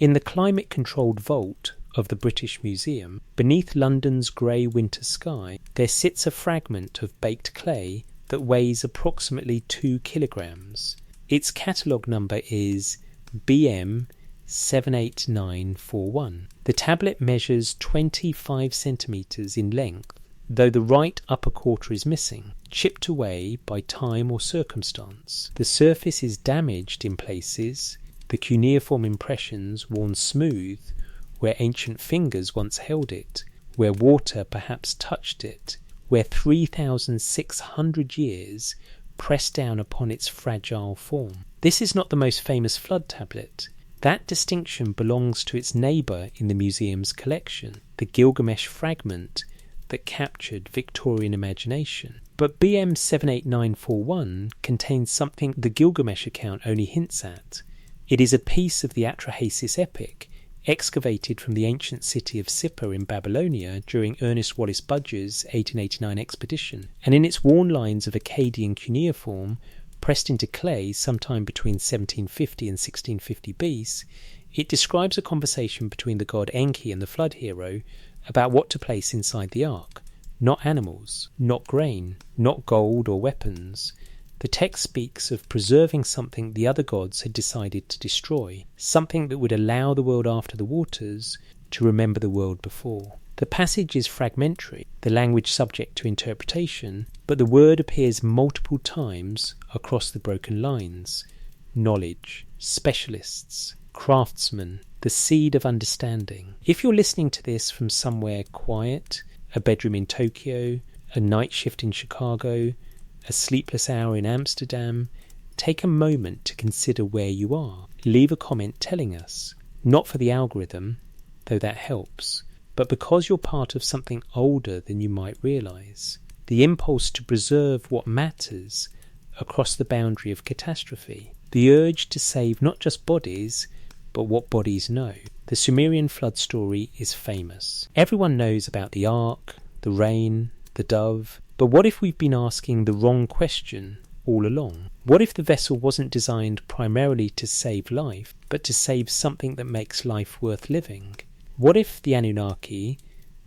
In the climate-controlled vault of the British Museum, beneath London's grey winter sky, there sits a fragment of baked clay that weighs approximately 2 kilograms. Its catalogue number is BM 78941. The tablet measures 25 centimetres in length, though the right upper quarter is missing, chipped away by time or circumstance. The surface is damaged in places, the cuneiform impressions worn smooth where ancient fingers once held it, where water perhaps touched it, where 3,600 years pressed down upon its fragile form. This is not the most famous flood tablet. That distinction belongs to its neighbour in the museum's collection, the Gilgamesh fragment that captured Victorian imagination. But BM 78941 contains something the Gilgamesh account only hints at. It is a piece of the Atrahasis epic, excavated from the ancient city of Sippar in Babylonia during Ernest Wallace Budge's 1889 expedition, and in its worn lines of Akkadian cuneiform, pressed into clay sometime between 1750 and 1650 BC, it describes a conversation between the god Enki and the flood hero about what to place inside the ark. Not animals, not grain, not gold or weapons. The text speaks of preserving something the other gods had decided to destroy, something that would allow the world after the waters to remember the world before. The passage is fragmentary, the language subject to interpretation, but the word appears multiple times across the broken lines. Knowledge, specialists, craftsmen, the seed of understanding. If you're listening to this from somewhere quiet, a bedroom in Tokyo, a night shift in Chicago, a sleepless hour in Amsterdam, take a moment to consider where you are. Leave a comment telling us, not for the algorithm, though that helps, but because you're part of something older than you might realise. The impulse to preserve what matters across the boundary of catastrophe. The urge to save not just bodies, but what bodies know. The Sumerian flood story is famous. Everyone knows about the ark, the rain, the dove. But what if we've been asking the wrong question all along? What if the vessel wasn't designed primarily to save life, but to save something that makes life worth living? What if the Anunnaki,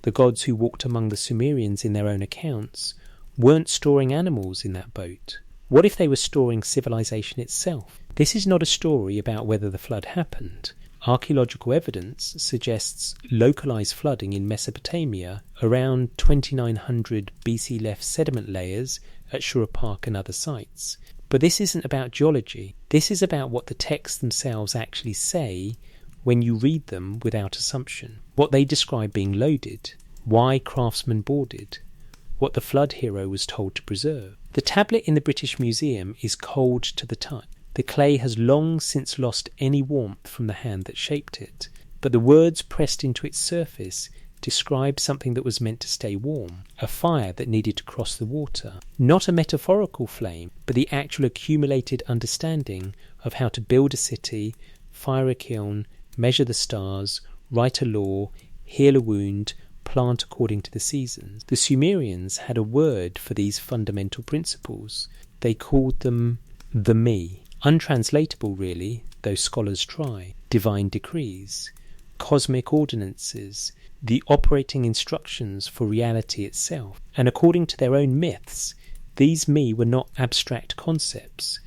the gods who walked among the Sumerians in their own accounts, weren't storing animals in that boat? What if they were storing civilization itself? This is not a story about whether the flood happened. Archaeological evidence suggests localized flooding in Mesopotamia around 2900 BC left sediment layers at Shura Park and other sites. But this isn't about geology. This is about what the texts themselves actually say when you read them without assumption. What they describe being loaded, why craftsmen boarded, what the flood hero was told to preserve. The tablet in the British Museum is cold to the touch. The clay has long since lost any warmth from the hand that shaped it, but the words pressed into its surface describe something that was meant to stay warm, a fire that needed to cross the water. Not a metaphorical flame, but the actual accumulated understanding of how to build a city, fire a kiln, measure the stars, write a law, heal a wound, plant according to the seasons. The Sumerians had a word for these fundamental principles. They called them the me. Untranslatable really, though scholars try. Divine decrees, cosmic ordinances, the operating instructions for reality itself. And according to their own myths, these me were not abstract concepts.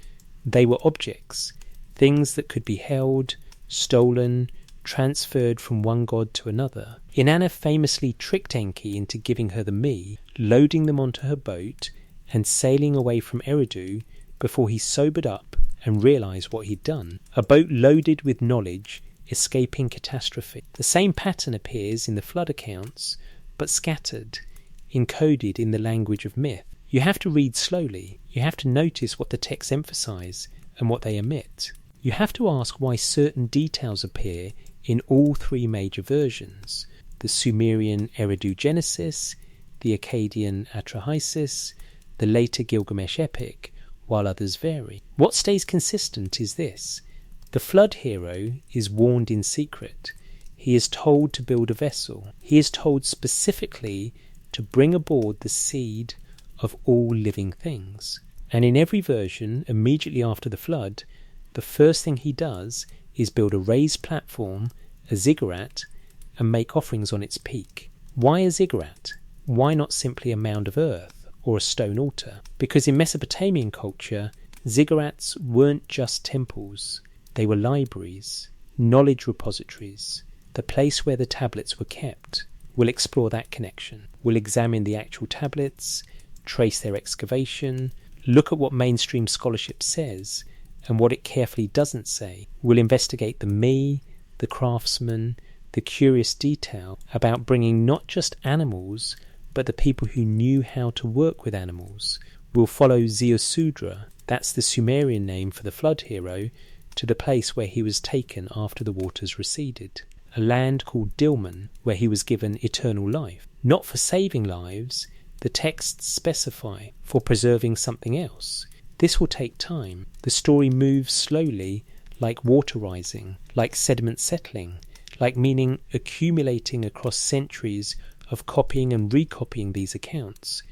They were objects, things that could be held, stolen, transferred from one god to another. Inanna famously tricked Enki into giving her the me, loading them onto her boat, and sailing away from Eridu before he sobered up and realised what he'd done. A boat loaded with knowledge, escaping catastrophe. The same pattern appears in the flood accounts, but scattered, encoded in the language of myth. You have to read slowly. You have to notice what the texts emphasise and what they omit. You have to ask why certain details appear in all three major versions: the Sumerian Eridu Genesis, the Akkadian Atrahasis, the later Gilgamesh epic, while others vary. What stays consistent is this: the flood hero is warned in secret. He is told to build a vessel. He is told specifically to bring aboard the seed of all living things. And in every version, immediately after the flood, the first thing he does is build a raised platform, a ziggurat, and make offerings on its peak. Why a ziggurat? Why not simply a mound of earth or a stone altar? Because in Mesopotamian culture, ziggurats weren't just temples, they were libraries, knowledge repositories, the place where the tablets were kept. We'll explore that connection. We'll examine the actual tablets, trace their excavation, look at what mainstream scholarship says and what it carefully doesn't say. We'll investigate the me, the craftsman, the curious detail about bringing not just animals, but the people who knew how to work with animals. We'll follow Ziusudra, that's the Sumerian name for the flood hero, to the place where he was taken after the waters receded. A land called Dilmun, where he was given eternal life. Not for saving lives, the texts specify, for preserving something else. This will take time. The story moves slowly, like water rising, like sediment settling, like meaning accumulating across centuries of copying and recopying these accounts.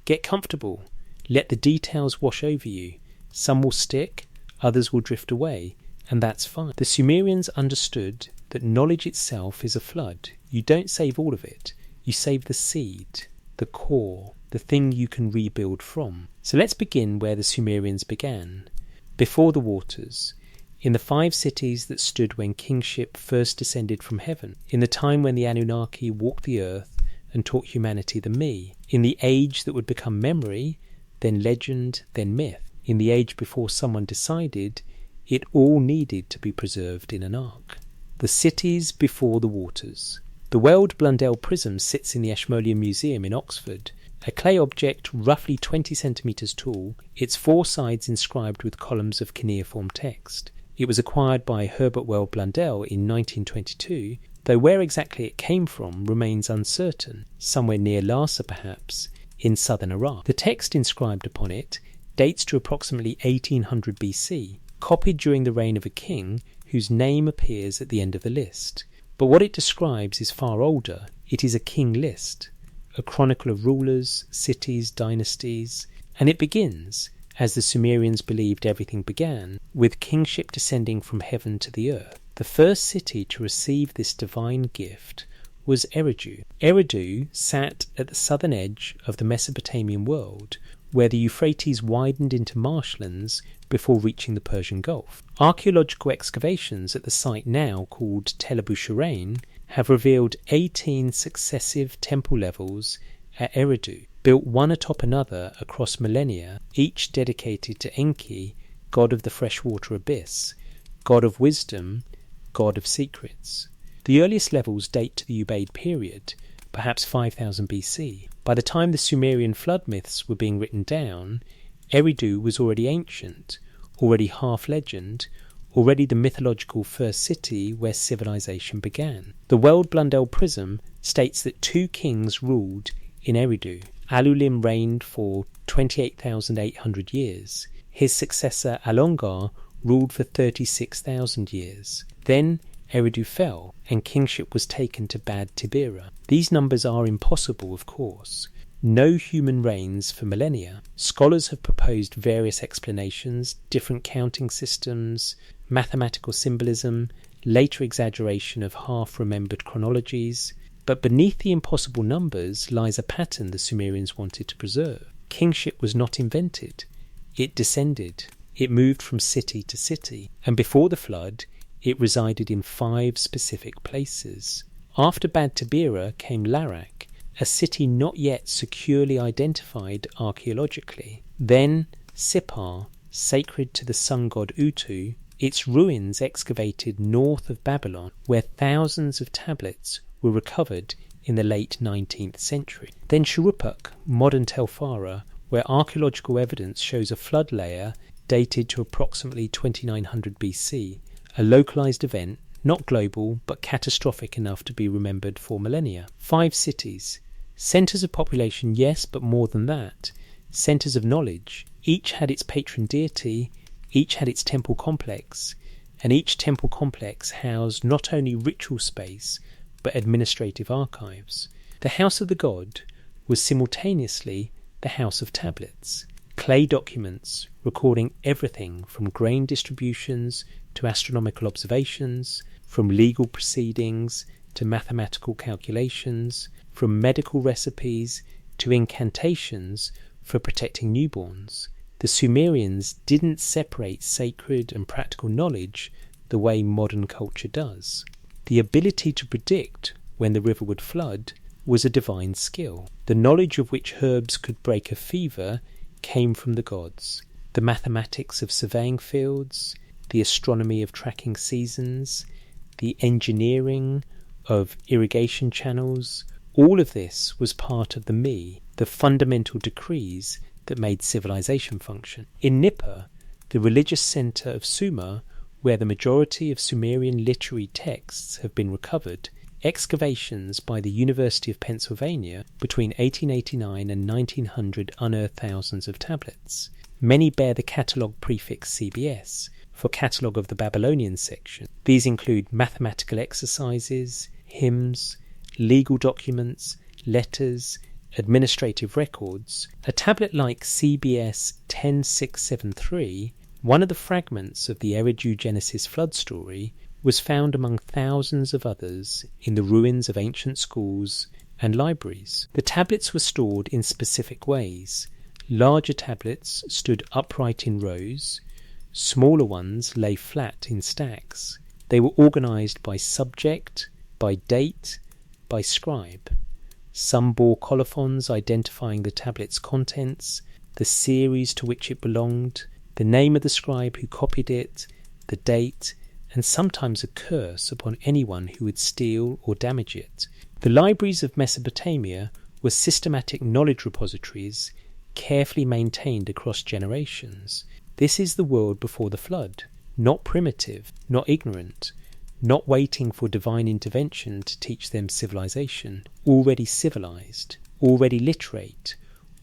Get comfortable. Let the details wash over you. Some will stick, others will drift away, and that's fine. The Sumerians understood that knowledge itself is a flood. You don't save all of it. You save the seed, the core, the thing you can rebuild from. So let's begin where the Sumerians began. Before the waters, in the 5 cities that stood when kingship first descended from heaven, in the time when the Anunnaki walked the earth and taught humanity the me, in the age that would become memory, then legend, then myth, in the age before someone decided it all needed to be preserved in an ark. The cities before the waters. The Weld Blundell prism sits in the Ashmolean Museum in Oxford, a clay object roughly 20 centimetres tall, its 4 sides inscribed with columns of cuneiform text. It was acquired by Herbert Weld Blundell in 1922, though where exactly it came from remains uncertain, somewhere near Lhasa perhaps, in southern Iraq. The text inscribed upon it dates to approximately 1800 BC, copied during the reign of a king whose name appears at the end of the list. But what it describes is far older. It is a king list, a chronicle of rulers, cities, dynasties, and it begins, as the Sumerians believed everything began, with kingship descending from heaven to the earth. The first city to receive this divine gift was Eridu. Eridu sat at the southern edge of the Mesopotamian world, where the Euphrates widened into marshlands before reaching the Persian Gulf. Archaeological excavations at the site now called Tel Abu Shirain have revealed 18 successive temple levels at Eridu, built one atop another across millennia, each dedicated to Enki, god of the freshwater abyss, god of wisdom, god of secrets. The earliest levels date to the Ubaid period, perhaps 5000 BC. By the time the Sumerian flood myths were being written down, Eridu was already ancient, already half-legend, already the mythological first city where civilization began. The Weld Blundell prism states that 2 kings ruled in Eridu. Alulim reigned for 28,800 years. His successor Alongar ruled for 36,000 years. Then Eridu fell, and kingship was taken to Bad Tibera. These numbers are impossible, of course. No human reigns for millennia. Scholars have proposed various explanations, different counting systems, mathematical symbolism, later exaggeration of half-remembered chronologies. But beneath the impossible numbers lies a pattern the Sumerians wanted to preserve. Kingship was not invented. It descended. It moved from city to city. And before the flood, it resided in 5 specific places. After Bad Tibera came Larak, a city not yet securely identified archaeologically. Then Sippar, sacred to the sun god Utu, its ruins excavated north of Babylon, where thousands of tablets were recovered in the late 19th century. Then Shuruppak, modern Tel Farah, where archaeological evidence shows a flood layer dated to approximately 2900 BC, a localized event, not global, but catastrophic enough to be remembered for millennia. 5 cities. Centres of population, yes, but more than that. Centres of knowledge. Each had its patron deity, each had its temple complex, and each temple complex housed not only ritual space, but administrative archives. The house of the god was simultaneously the house of tablets. clay documents recording everything from grain distributions to astronomical observations, from legal proceedings to mathematical calculations, from medical recipes to incantations for protecting newborns. The Sumerians didn't separate sacred and practical knowledge the way modern culture does. The ability to predict when the river would flood was a divine skill. The knowledge of which herbs could break a fever came from the gods. The mathematics of surveying fields, the astronomy of tracking seasons, the engineering of irrigation channels, all of this was part of the me, the fundamental decrees that made civilization function. In Nippur, the religious centre of Sumer, where the majority of Sumerian literary texts have been recovered, excavations by the University of Pennsylvania between 1889 and 1900 unearthed thousands of tablets. Many bear the catalogue prefix CBS for Catalogue of the Babylonian section. These include mathematical exercises, hymns, legal documents, letters, administrative records. A tablet like CBS 10673, one of the fragments of the Eridu Genesis flood story, was found among thousands of others in the ruins of ancient schools and libraries. The tablets were stored in specific ways. Larger tablets stood upright in rows, smaller ones lay flat in stacks. They were organized by subject, by date, by scribe. Some bore colophons identifying the tablet's contents, the series to which it belonged, the name of the scribe who copied it, the date, and sometimes a curse upon anyone who would steal or damage it. The libraries of Mesopotamia were systematic knowledge repositories carefully maintained across generations. This is the world before the flood, not primitive, not ignorant, not waiting for divine intervention to teach them civilization, already civilized, already literate,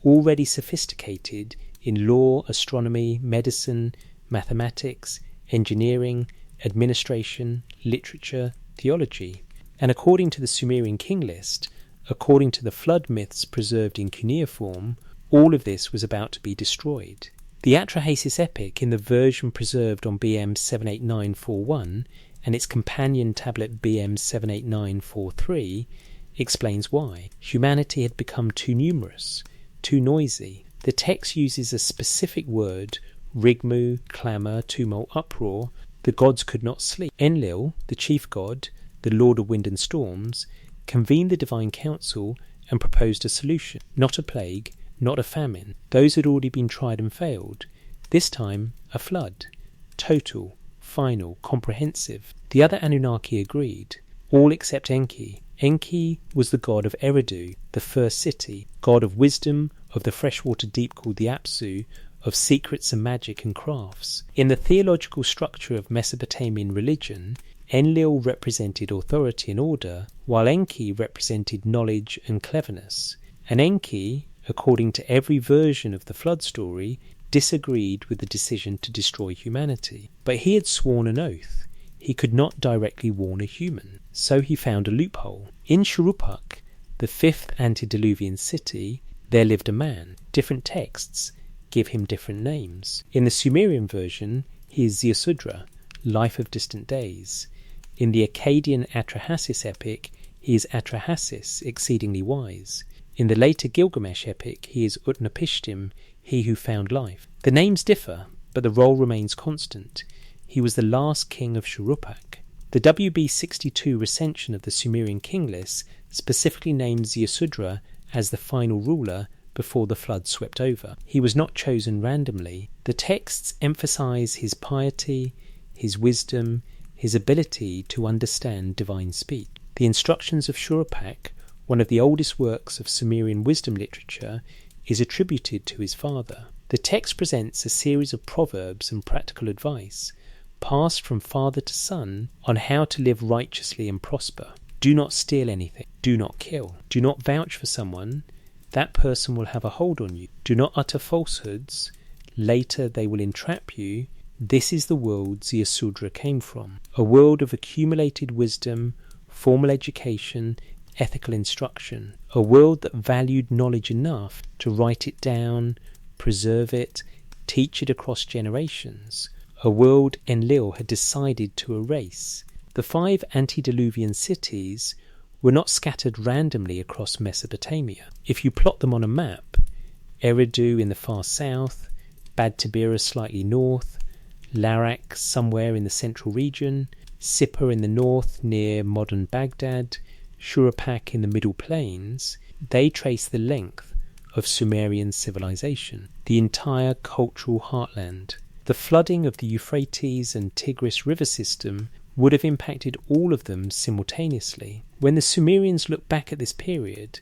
already sophisticated in law, astronomy, medicine, mathematics, engineering, administration, literature, theology. And according to the Sumerian king list, according to the flood myths preserved in cuneiform, all of this was about to be destroyed. The Atrahasis epic, in the version preserved on BM 78941 and its companion tablet BM 78943, explains why. Humanity had become too numerous, too noisy. The text uses a specific word, rigmu, clamour, tumult, uproar. The gods could not sleep. Enlil, the chief god, the lord of wind and storms, convened the divine council and proposed a solution. Not a plague, not a famine. Those had already been tried and failed. This time, a flood. Total, final, comprehensive. The other Anunnaki agreed, all except Enki. Enki was the god of Eridu, the first city, god of wisdom, of the freshwater deep called the Apsu, of secrets and magic and crafts. In the theological structure of Mesopotamian religion, Enlil represented authority and order, while Enki represented knowledge and cleverness. And Enki, according to every version of the flood story, disagreed with the decision to destroy humanity. But he had sworn an oath. He could not directly warn a human. So he found a loophole. In Shuruppak, the fifth antediluvian city, there lived a man. Different texts give him different names. In the Sumerian version, he is Ziusudra, life of distant days. In the Akkadian Atrahasis epic, he is Atrahasis, exceedingly wise. In the later Gilgamesh epic, he is Utnapishtim, he who found life. The names differ, but the role remains constant. He was the last king of Shuruppak. The WB 62 recension of the Sumerian king list specifically names Ziusudra as the final ruler before the flood swept over. He was not chosen randomly. The texts emphasize his piety, his wisdom, his ability to understand divine speech. The Instructions of Shuruppak, one of the oldest works of Sumerian wisdom literature, is attributed to his father. The text presents a series of proverbs and practical advice, passed from father to son, on how to live righteously and prosper. Do not steal anything. Do not kill. Do not vouch for someone. That person will have a hold on you. Do not utter falsehoods. Later they will entrap you. This is the world Ziusudra came from. A world of accumulated wisdom, formal education, ethical instruction. A world that valued knowledge enough to write it down, preserve it, teach it across generations, a world Enlil had decided to erase. The 5 antediluvian cities were not scattered randomly across Mesopotamia. If you plot them on a map, Eridu in the far south, Bad Tiberias slightly north, Larak somewhere in the central region, Sippar in the north near modern Baghdad, Shuruppak in the middle plains, they trace the length of Sumerian civilization, the entire cultural heartland. The flooding of the Euphrates and Tigris river system would have impacted all of them simultaneously. When the Sumerians looked back at this period,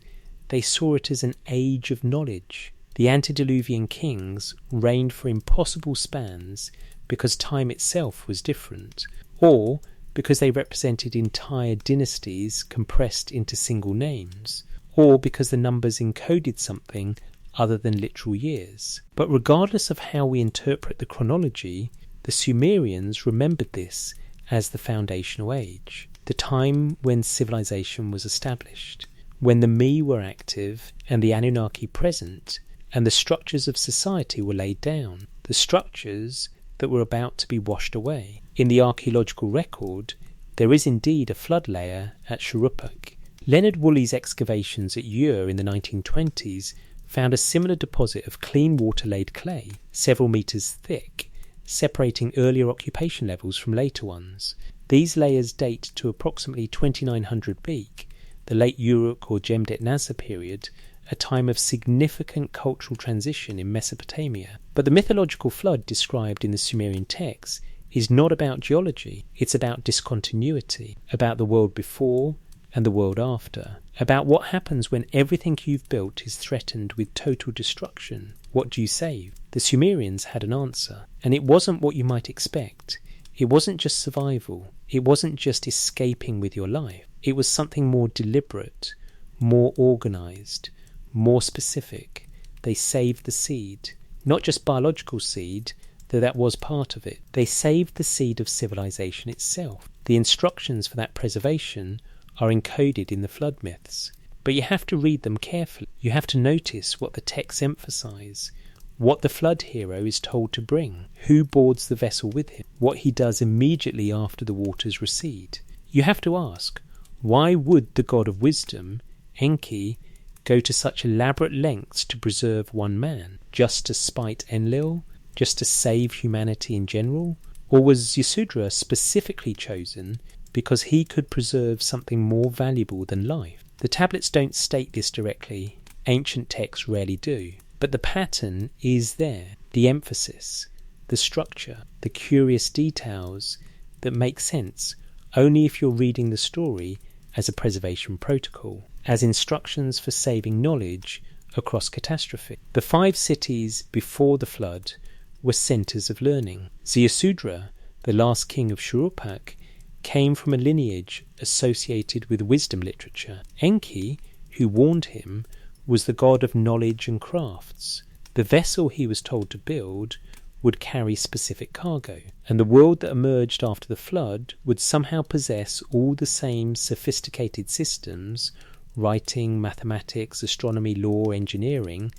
they saw it as an age of knowledge. The antediluvian kings reigned for impossible spans because time itself was different, or because they represented entire dynasties compressed into single names, or because the numbers encoded something other than literal years. But regardless of how we interpret the chronology, the Sumerians remembered this as the foundational age, the time when civilization was established, when the Me were active and the Anunnaki present, and the structures of society were laid down, the structures that were about to be washed away. In the archaeological record, there is indeed a flood layer at Shuruppak. Leonard Woolley's excavations at Ur in the 1920s found a similar deposit of clean water-laid clay, several metres thick, separating earlier occupation levels from later ones. These layers date to approximately 2900 BC, the late Uruk or Jemdet Nasr period, a time of significant cultural transition in Mesopotamia. But the mythological flood described in the Sumerian texts is not about geology, it's about discontinuity, about the world before and the world after, about what happens when everything you've built is threatened with total destruction. What do you save? The Sumerians had an answer, and it wasn't what you might expect. It wasn't just survival, it wasn't just escaping with your life, it was something more deliberate, more organised, more specific. They saved the seed, not just biological seed, though that was part of it. They saved the seed of civilization itself. The instructions for that preservation are encoded in the flood myths, but you have to read them carefully. You have to notice what the texts emphasize, what the flood hero is told to bring, who boards the vessel with him, what he does immediately after the waters recede. You have to ask, why would the god of wisdom, Enki, go to such elaborate lengths to preserve one man? Just to spite Enlil? Just to save humanity in general? Or was Yasudra specifically chosen because he could preserve something more valuable than life? The tablets don't state this directly, ancient texts rarely do, but the pattern is there, the emphasis, the structure, the curious details that make sense only if you're reading the story as a preservation protocol, as instructions for saving knowledge across catastrophe. The 5 cities before the flood were centres of learning. Ziusudra, the last king of Shuruppak, came from a lineage associated with wisdom literature. Enki, who warned him, was the god of knowledge and crafts. The vessel he was told to build would carry specific cargo, and the world that emerged after the flood would somehow possess all the same sophisticated systems, writing, mathematics, astronomy, law, engineering,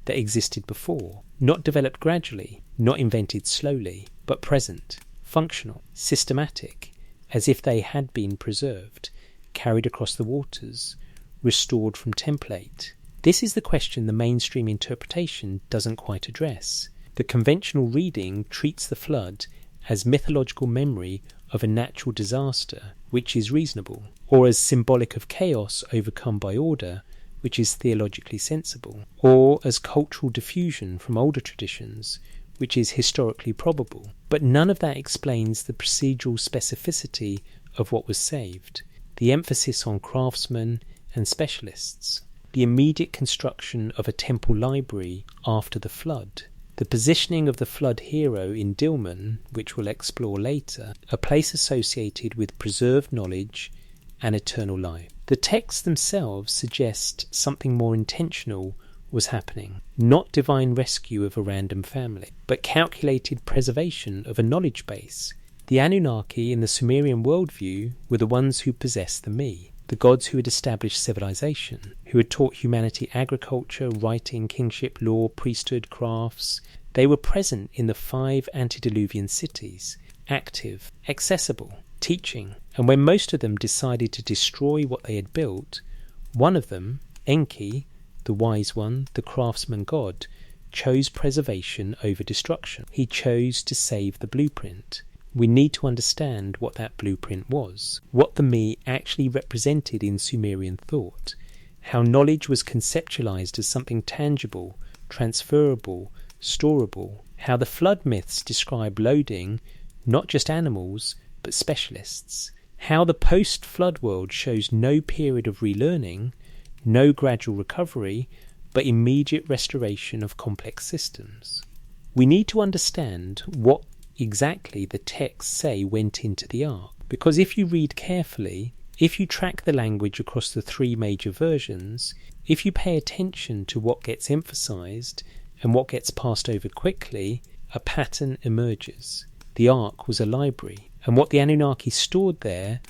that existed before. Not developed gradually, not invented slowly, but present, functional, systematic, as if they had been preserved, carried across the waters, restored from template. This is the question the mainstream interpretation doesn't quite address. The conventional reading treats the flood as mythological memory of a natural disaster, which is reasonable, or as symbolic of chaos overcome by order, which is theologically sensible, or as cultural diffusion from older traditions, which is historically probable. But none of that explains the procedural specificity of what was saved, the emphasis on craftsmen and specialists, the immediate construction of a temple library after the flood, the positioning of the flood hero in Dilmun, which we'll explore later, a place associated with preserved knowledge and eternal life. The texts themselves suggest something more intentional was happening, not divine rescue of a random family, but calculated preservation of a knowledge base. The Anunnaki in the Sumerian worldview were the ones who possessed the Me. the gods who had established civilization, who had taught humanity agriculture, writing, kingship, law, priesthood, crafts. They were present in the 5 antediluvian cities, active, accessible, teaching, and when most of them decided to destroy what they had built, one of them, Enki, the wise one, the craftsman god, chose preservation over destruction. He chose to save the blueprint. We need to understand what that blueprint was, what the me actually represented in Sumerian thought, how knowledge was conceptualized as something tangible, transferable, storable, how the flood myths describe loading not just animals but specialists, how the post-flood world shows no period of relearning, no gradual recovery, but immediate restoration of complex systems. We need to understand what exactly the texts say went into the ark, because if you read carefully, if you track the language across the 3 major versions, if you pay attention to what gets emphasized and what gets passed over quickly, a pattern emerges. The ark was a library, and what the Anunnaki stored there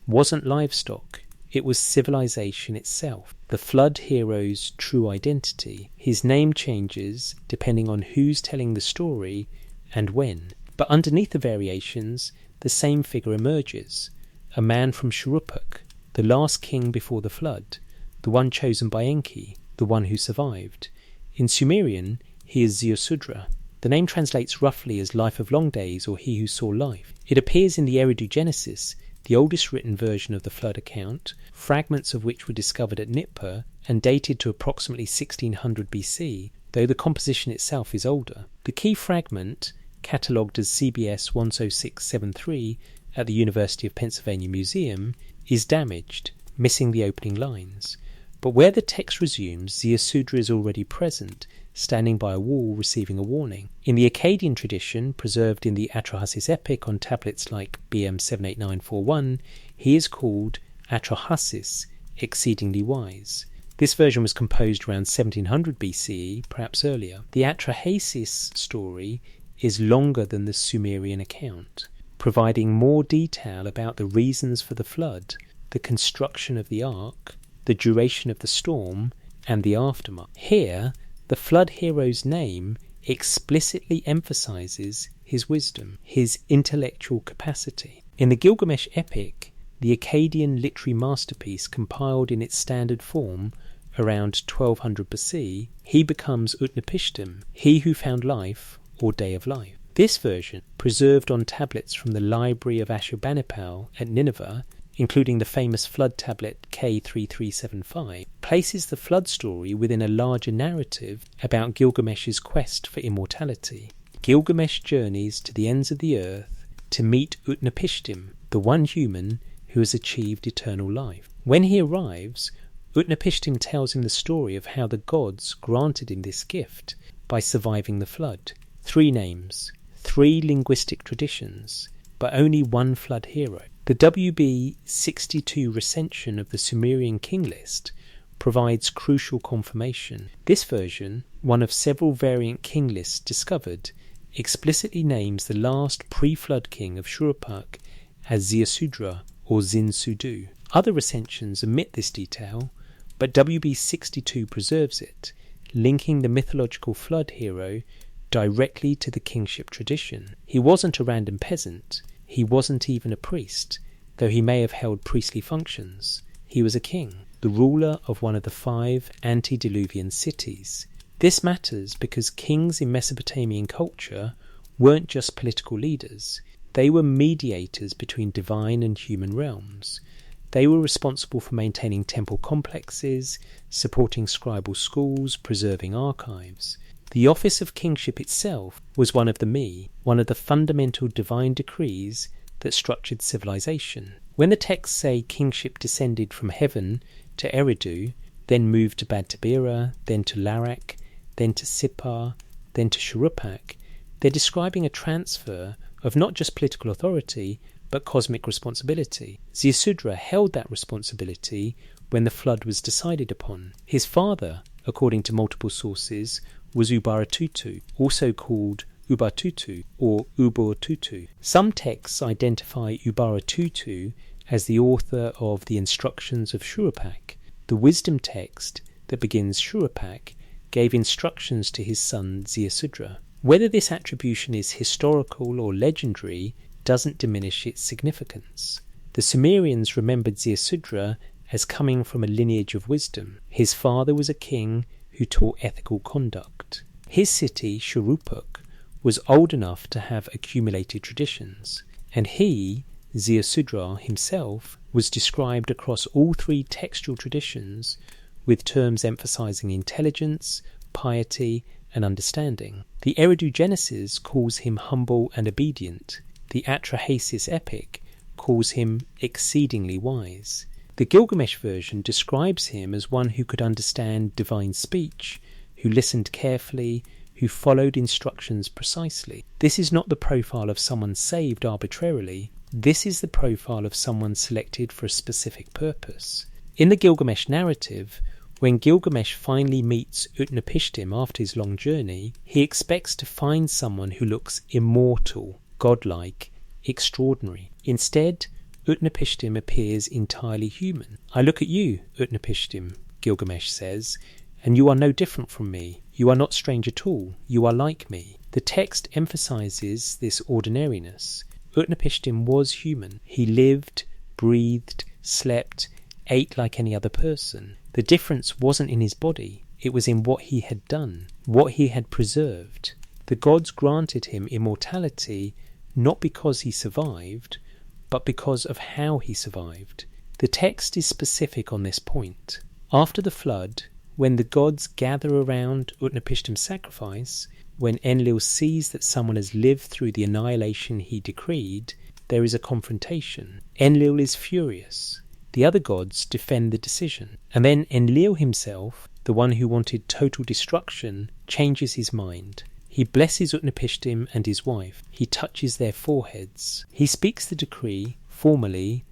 wasn't livestock, it was civilization itself. The flood hero's true identity. His name changes depending on who's telling the story and when. But underneath the variations, the same figure emerges. A man from Shuruppak, the last king before the flood, the one chosen by Enki, the one who survived. In Sumerian, he is Ziusudra. The name translates roughly as Life of Long Days or He Who Saw Life. It appears in the Eridu Genesis, the oldest written version of the flood account, fragments of which were discovered at Nipur and dated to approximately 1600 BC, though the composition itself is older. The key fragment, catalogued as CBS 10673 at the University of Pennsylvania Museum, is damaged, missing the opening lines. But where the text resumes, Ziusudra is already present, standing by a wall receiving a warning. In the Akkadian tradition, preserved in the Atrahasis epic on tablets like BM 78941, he is called Atrahasis, exceedingly wise. This version was composed around 1700 BCE, perhaps earlier. The Atrahasis story is longer than the Sumerian account, providing more detail about the reasons for the flood, the construction of the ark, the duration of the storm, and the aftermath. Here, the flood hero's name explicitly emphasizes his wisdom, his intellectual capacity. In the Gilgamesh epic, the Akkadian literary masterpiece compiled in its standard form around 1200 BC, he becomes Utnapishtim, he who found life, or Day of Life. This version, preserved on tablets from the library of Ashurbanipal at Nineveh, including the famous flood tablet K3375, places the flood story within a larger narrative about Gilgamesh's quest for immortality. Gilgamesh journeys to the ends of the earth to meet Utnapishtim, the one human who has achieved eternal life. When he arrives, Utnapishtim tells him the story of how the gods granted him this gift by surviving the flood. 3 names, 3 linguistic traditions, but only one flood hero. The WB 62 recension of the Sumerian king list provides crucial confirmation. This version, one of several variant king lists discovered, explicitly names the last pre-flood king of Shuruppak as Ziusudra or Zinsudu. Other recensions omit this detail, but WB 62 preserves it, linking the mythological flood hero directly to the kingship tradition. He wasn't a random peasant. He wasn't even a priest, though he may have held priestly functions. He was a king, the ruler of one of the 5 antediluvian cities. This matters because kings in Mesopotamian culture weren't just political leaders. They were mediators between divine and human realms. They were responsible for maintaining temple complexes, supporting scribal schools, preserving archives. The office of kingship itself was one of the me, one of the fundamental divine decrees that structured civilization. When the texts say kingship descended from heaven to Eridu, then moved to Bad Tabira, then to Larak, then to Sippar, then to Shuruppak, they're describing a transfer of not just political authority, but cosmic responsibility. Ziusudra held that responsibility when the flood was decided upon. His father, according to multiple sources, was Ubaratutu, also called Ubatutu or Ubortutu. Some texts identify Ubaratutu as the author of the Instructions of Shurupak. The wisdom text that begins Shurupak gave instructions to his son Ziusudra. Whether this attribution is historical or legendary doesn't diminish its significance. The Sumerians remembered Ziusudra as coming from a lineage of wisdom. His father was a king who taught ethical conduct. His city, Shuruppak, was old enough to have accumulated traditions, and he, Ziusudra himself, was described across all three textual traditions with terms emphasizing intelligence, piety, and understanding. The Eridu Genesis calls him humble and obedient. The Atrahasis epic calls him exceedingly wise. The Gilgamesh version describes him as one who could understand divine speech, who listened carefully, who followed instructions precisely. This is not the profile of someone saved arbitrarily. This is the profile of someone selected for a specific purpose. In the Gilgamesh narrative, when Gilgamesh finally meets Utnapishtim after his long journey, he expects to find someone who looks immortal, godlike, extraordinary. Instead, Utnapishtim appears entirely human. "I look at you, Utnapishtim," Gilgamesh says, "and you are no different from me. You are not strange at all. You are like me." The text emphasizes this ordinariness. Utnapishtim was human. He lived, breathed, slept, ate like any other person. The difference wasn't in his body. It was in what he had done, what he had preserved. The gods granted him immortality not because he survived, but because of how he survived. The text is specific on this point. After the flood, when the gods gather around Utnapishtim's sacrifice, when Enlil sees that someone has lived through the annihilation he decreed, there is a confrontation. Enlil is furious. The other gods defend the decision. And then Enlil himself, the one who wanted total destruction, changes his mind. He blesses Utnapishtim and his wife. He touches their foreheads. He speaks the decree, formally.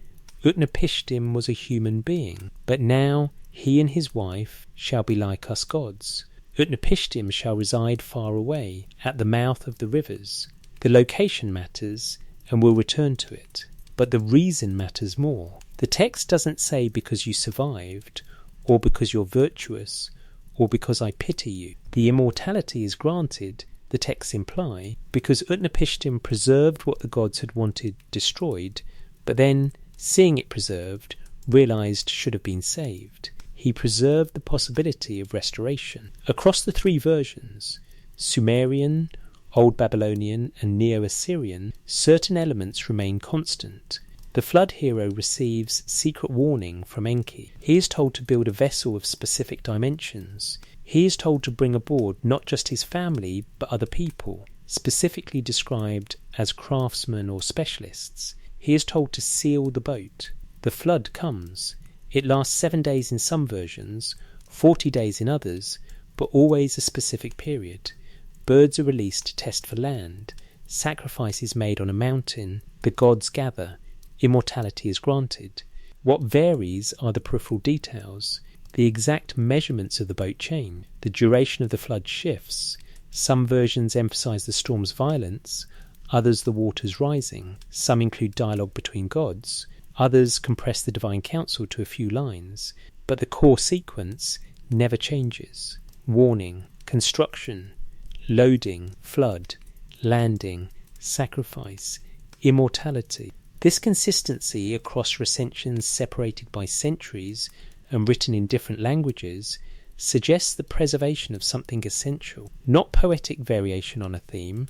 Utnapishtim was a human being, but now he and his wife shall be like us gods. Utnapishtim shall reside far away, at the mouth of the rivers. The location matters, and we'll return to it. But the reason matters more. The text doesn't say because you survived, or because you're virtuous, or because I pity you. The immortality is granted, the texts imply, because Utnapishtim preserved what the gods had wanted destroyed, but then, seeing it preserved, realized should have been saved. He preserved the possibility of restoration. Across the three versions, Sumerian, Old Babylonian, and Neo-Assyrian, certain elements remain constant. The flood hero receives secret warning from Enki. He is told to build a vessel of specific dimensions. He is told to bring aboard not just his family, but other people, specifically described as craftsmen or specialists. He is told to seal the boat. The flood comes. It lasts 7 days in some versions, 40 days in others, but always a specific period. Birds are released to test for land. Sacrifice is made on a mountain. The gods gather. Immortality is granted. What varies are the peripheral details. The exact measurements of the boat change. The duration of the flood shifts. Some versions emphasize the storm's violence, others the waters rising. Some include dialogue between gods. Others compress the divine council to a few lines. But the core sequence never changes. Warning, construction, loading, flood, landing, sacrifice, immortality. This consistency across recensions separated by centuries and written in different languages suggests the preservation of something essential, not poetic variation on a theme,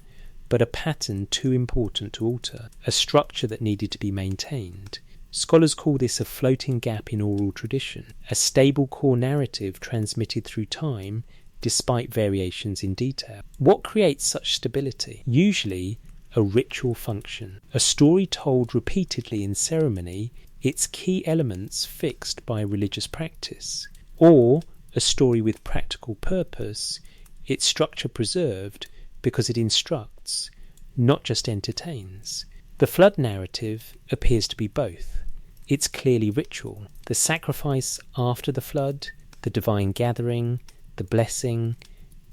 but a pattern too important to alter, a structure that needed to be maintained. Scholars call this a floating gap in oral tradition, a stable core narrative transmitted through time despite variations in detail. What creates such stability? Usually a ritual function, a story told repeatedly in ceremony, its key elements fixed by religious practice, or a story with practical purpose, its structure preserved because it instructs, not just entertains. The flood narrative appears to be both. It's clearly ritual. The sacrifice after the flood, the divine gathering, the blessing,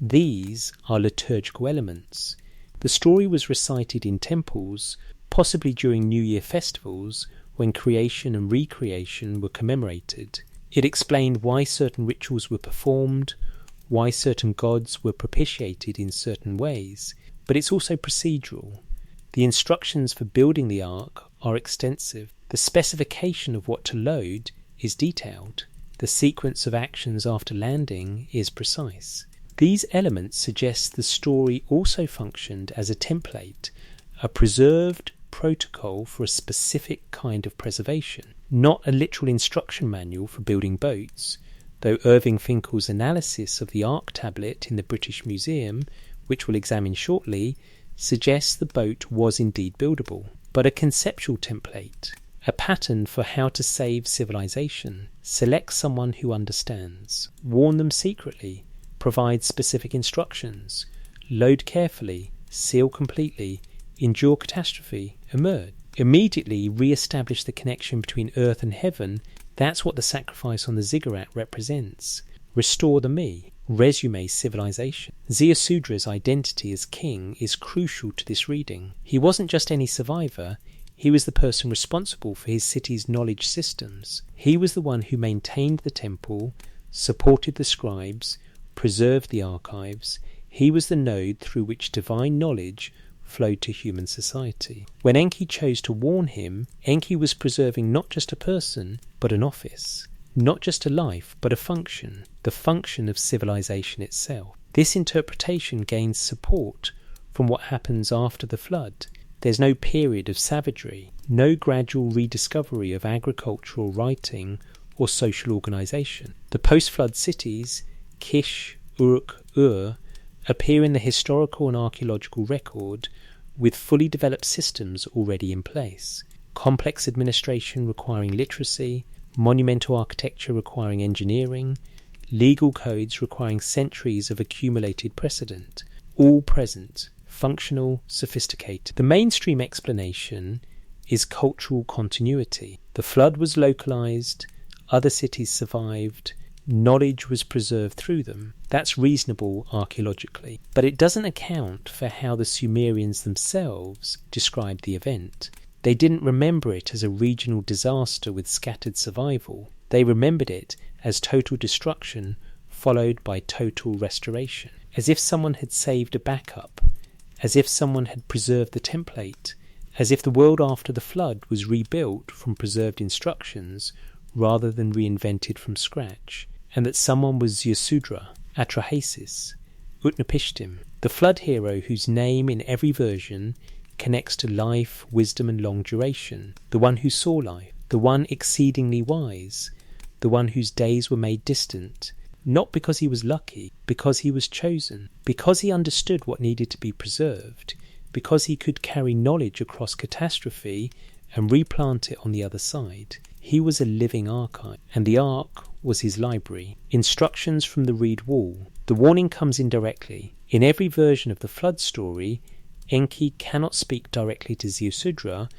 these are liturgical elements. The story was recited in temples, possibly during New Year festivals, when creation and recreation were commemorated. It explained why certain rituals were performed, why certain gods were propitiated in certain ways, but it's also procedural. The instructions for building the ark are extensive. The specification of what to load is detailed. The sequence of actions after landing is precise. These elements suggest the story also functioned as a template, a preserved protocol for a specific kind of preservation, not a literal instruction manual for building boats, though Irving Finkel's analysis of the Ark tablet in the British Museum, which we'll examine shortly, suggests the boat was indeed buildable, but a conceptual template, a pattern for how to save civilization, select someone who understands, warn them secretly, provide specific instructions, load carefully, seal completely, endure catastrophe, emerge. Immediately re-establish the connection between earth and heaven. That's what the sacrifice on the ziggurat represents. Restore the me. Resume civilization. Ziusudra's identity as king is crucial to this reading. He wasn't just any survivor, he was the person responsible for his city's knowledge systems. He was the one who maintained the temple, supported the scribes, preserved the archives. He was the node through which divine knowledge flowed to human society. When Enki chose to warn him, Enki was preserving not just a person, but an office. Not just a life, but a function, the function of civilization itself. This interpretation gains support from what happens after the flood. There's no period of savagery, no gradual rediscovery of agricultural writing or social organization. The post-flood cities, Kish, Uruk, Ur, appear in the historical and archaeological record with fully developed systems already in place. Complex administration requiring literacy, monumental architecture requiring engineering, legal codes requiring centuries of accumulated precedent, all present, functional, sophisticated. The mainstream explanation is cultural continuity. The flood was localized, other cities survived, knowledge was preserved through them. That's reasonable archaeologically. But it doesn't account for how the Sumerians themselves described the event. They didn't remember it as a regional disaster with scattered survival. They remembered it as total destruction followed by total restoration. As if someone had saved a backup. As if someone had preserved the template. As if the world after the flood was rebuilt from preserved instructions rather than reinvented from scratch. And that someone was Ziusudra, Atrahasis, Utnapishtim, the flood hero whose name in every version connects to life, wisdom and long duration, the one who saw life, the one exceedingly wise, the one whose days were made distant, not because he was lucky, because he was chosen, because he understood what needed to be preserved, because he could carry knowledge across catastrophe and replant it on the other side. He was a living archive, and the ark was his library. Instructions from the reed wall. The warning comes indirectly. In every version of the flood story, Enki cannot speak directly to Ziusudra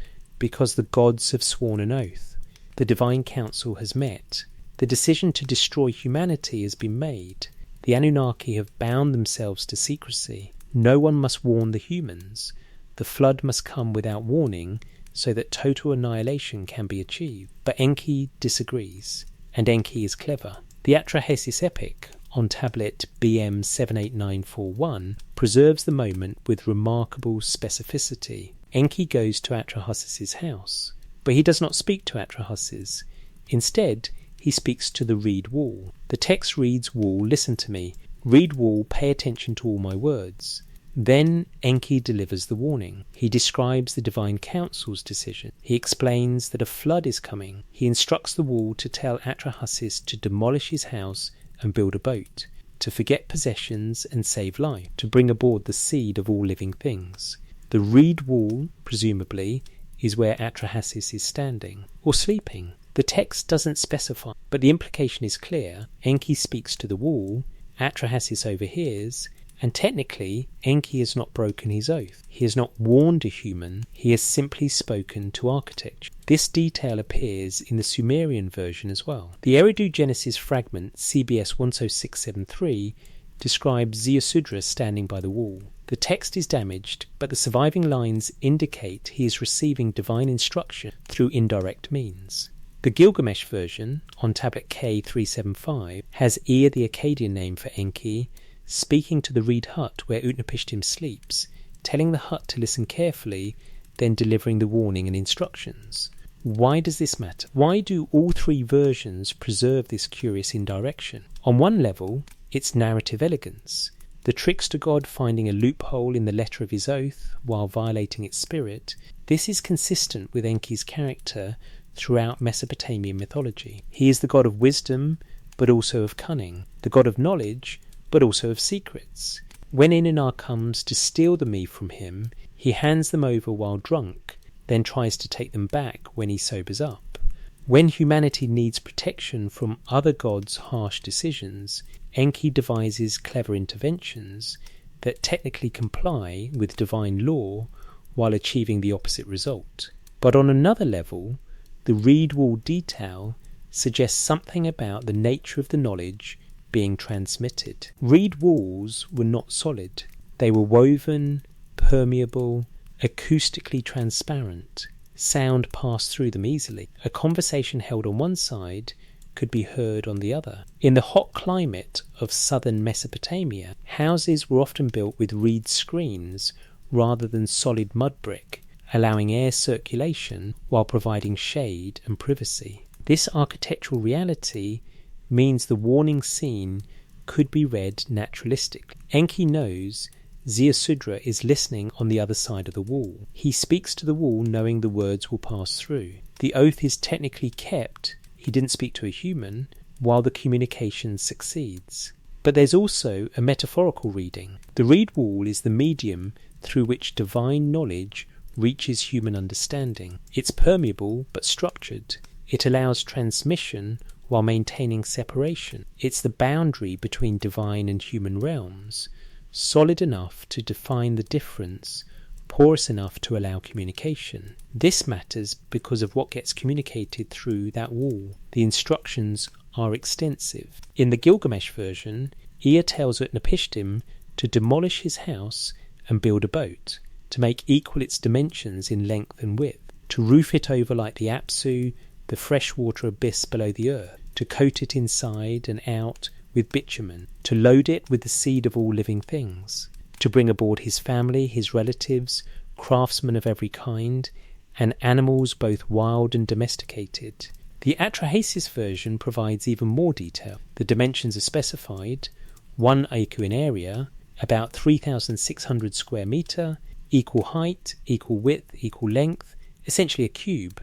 because the gods have sworn an oath. The divine council has met. The decision to destroy humanity has been made. The Anunnaki have bound themselves to secrecy. No one must warn the humans. The flood must come without warning so that total annihilation can be achieved. But Enki disagrees, and Enki is clever. The Atrahasis epic on tablet BM 78941 preserves the moment with remarkable specificity. Enki goes to Atrahasis' house, but he does not speak to Atrahasis. Instead, he speaks to the reed wall. The text reads, "Wall, listen to me. Reed wall, pay attention to all my words." Then Enki delivers the warning. He describes the divine council's decision. He explains that a flood is coming. He instructs the wall to tell Atrahasis to demolish his house and build a boat, to forget possessions and save life, to bring aboard the seed of all living things. The reed wall, presumably, is where Atrahasis is standing, or sleeping. The text doesn't specify, but the implication is clear. Enki speaks to the wall, Atrahasis overhears, and technically, Enki has not broken his oath. He has not warned a human, he has simply spoken to architecture. This detail appears in the Sumerian version as well. The Eridu Genesis fragment, CBS 10673, describes Ziusudra standing by the wall. The text is damaged, but the surviving lines indicate he is receiving divine instruction through indirect means. The Gilgamesh version, on tablet K375, has Ea, the Akkadian name for Enki, speaking to the reed hut where Utnapishtim sleeps, telling the hut to listen carefully, then delivering the warning and instructions. Why does this matter? Why do all three versions preserve this curious indirection? On one level, it's narrative elegance. The trickster god finding a loophole in the letter of his oath while violating its spirit. This is consistent with Enki's character throughout Mesopotamian mythology. He is the god of wisdom, but also of cunning, the god of knowledge, but also of secrets. When Inanna comes to steal the mead from him, he hands them over while drunk, then tries to take them back when he sobers up. When humanity needs protection from other gods' harsh decisions, Enki devises clever interventions that technically comply with divine law while achieving the opposite result. But on another level, the reed wall detail suggests something about the nature of the knowledge being transmitted. Reed walls were not solid. They were woven, permeable, acoustically transparent. Sound passed through them easily. A conversation held on one side could be heard on the other. In the hot climate of southern Mesopotamia, houses were often built with reed screens rather than solid mud brick, allowing air circulation while providing shade and privacy. This architectural reality means the warning scene could be read naturalistically. Enki knows Ziusudra is listening on the other side of the wall. He speaks to the wall knowing the words will pass through. The oath is technically kept. He didn't speak to a human, while the communication succeeds. But there's also a metaphorical reading. The reed wall is the medium through which divine knowledge reaches human understanding. It's permeable but structured. It allows transmission while maintaining separation. It's the boundary between divine and human realms, solid enough to define the difference, porous enough to allow communication. This matters because of what gets communicated through that wall. The instructions are extensive. In the Gilgamesh version, Ea tells Utnapishtim to demolish his house and build a boat, to make equal its dimensions in length and width, to roof it over like the Apsu, the freshwater abyss below the earth, to coat it inside and out with bitumen, to load it with the seed of all living things, to bring aboard his family, his relatives, craftsmen of every kind, and animals both wild and domesticated. The Atrahasis version provides even more detail. The dimensions are specified: 1 acre in area, about 3,600 square metre, equal height, equal width, equal length, essentially a cube,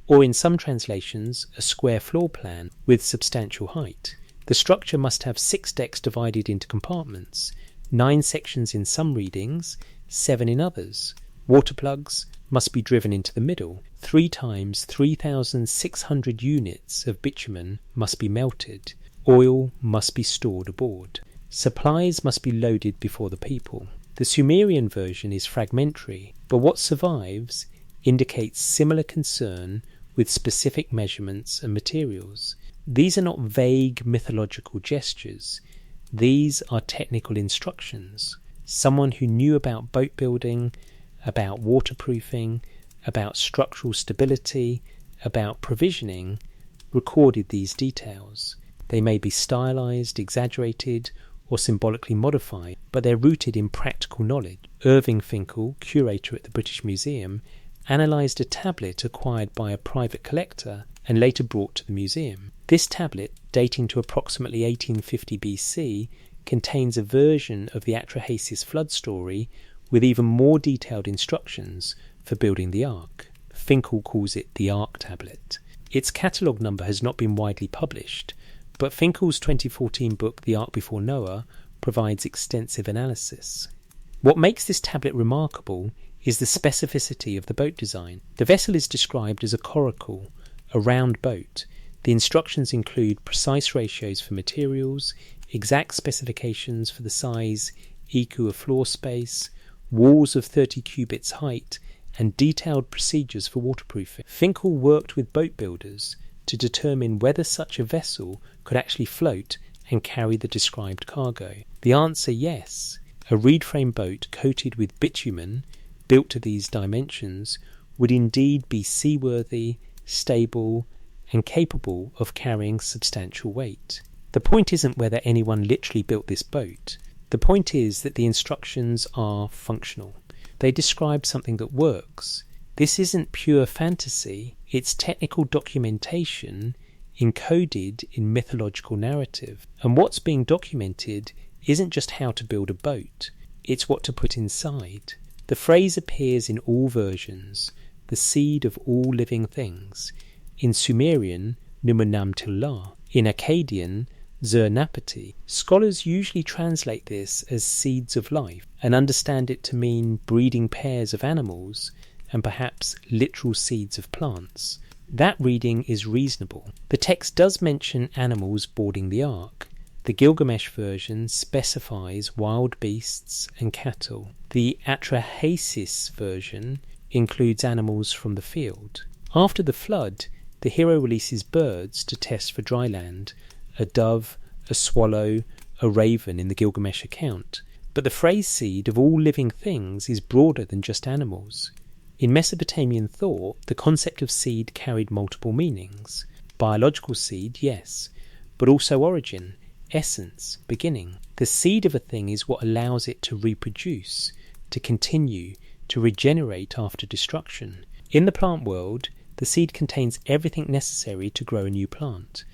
or in some translations, a square floor plan with substantial height. The structure must have 6 decks divided into compartments, 9 sections in some readings, 7 in others. Water plugs must be driven into the middle. 3 times 3,600 units of bitumen must be melted. Oil must be stored aboard. Supplies must be loaded before the people. The Sumerian version is fragmentary, but what survives indicates similar concern with specific measurements and materials. These are not vague mythological gestures. These are technical instructions. Someone who knew about boat building, about waterproofing, about structural stability, about provisioning, recorded these details. They may be stylized, exaggerated, or symbolically modified, but they're rooted in practical knowledge. Irving Finkel, curator at the British Museum, analysed a tablet acquired by a private collector and later brought to the museum. This tablet, dating to approximately 1850 BC, contains a version of the Atrahasis flood story with even more detailed instructions for building the Ark. Finkel calls it the Ark tablet. Its catalogue number has not been widely published, but Finkel's 2014 book The Ark Before Noah provides extensive analysis. What makes this tablet remarkable is the specificity of the boat design. The vessel is described as a coracle, a round boat. The instructions include precise ratios for materials, exact specifications for the size, EQ of floor space, walls of 30 cubits height, and detailed procedures for waterproofing. Finkel worked with boat builders to determine whether such a vessel could actually float and carry the described cargo. The answer, yes. A reed frame boat coated with bitumen, built to these dimensions, would indeed be seaworthy, stable, and capable of carrying substantial weight. The point isn't whether anyone literally built this boat. The point is that the instructions are functional. They describe something that works. This isn't pure fantasy, it's technical documentation encoded in mythological narrative. And what's being documented isn't just how to build a boat, it's what to put inside. The phrase appears in all versions, the seed of all living things. In Sumerian, Numunam Tillah. In Akkadian, Zernapati. Scholars usually translate this as seeds of life and understand it to mean breeding pairs of animals and perhaps literal seeds of plants. That reading is reasonable. The text does mention animals boarding the ark. The Gilgamesh version specifies wild beasts and cattle. The Atrahasis version includes animals from the field. After the flood, the hero releases birds to test for dry land, a dove, a swallow, a raven in the Gilgamesh account. But the phrase seed of all living things is broader than just animals. In Mesopotamian thought, the concept of seed carried multiple meanings. Biological seed, yes, but also origin, essence, beginning. The seed of a thing is what allows it to reproduce, to continue, to regenerate after destruction. In the plant world, the seed contains everything necessary to grow a new plant.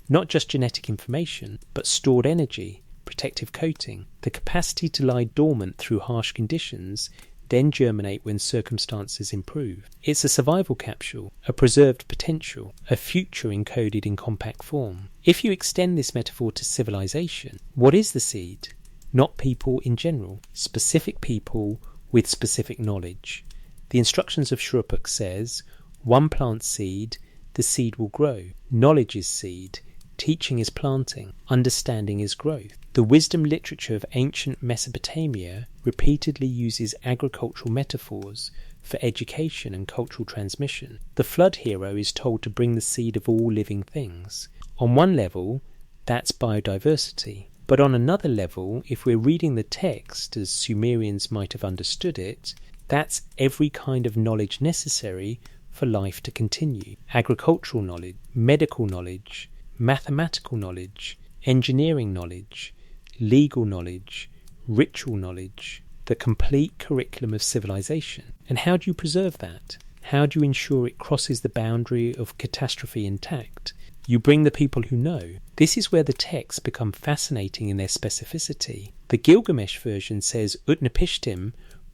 Not just genetic information, but stored energy, protective coating, the capacity to lie dormant through harsh conditions, then germinate when circumstances improve. It's a survival capsule, a preserved potential, a future encoded in compact form. If you extend this metaphor to civilization, what is the seed? Not people in general, specific people with specific knowledge. The instructions of Shuruppak says, one plants seed, the seed will grow. Knowledge is seed. Teaching is planting, understanding is growth. The wisdom literature of ancient Mesopotamia repeatedly uses agricultural metaphors for education and cultural transmission. The flood hero is told to bring the seed of all living things. On one level, that's biodiversity. But on another level, if we're reading the text as Sumerians might have understood it, that's every kind of knowledge necessary for life to continue. Agricultural knowledge, medical knowledge, mathematical knowledge, engineering knowledge, legal knowledge, ritual knowledge, the complete curriculum of civilization. And how do you preserve that? How do you ensure it crosses the boundary of catastrophe intact? You bring the people who know. This is where the texts become fascinating in their specificity. The Gilgamesh version says Utnapishtim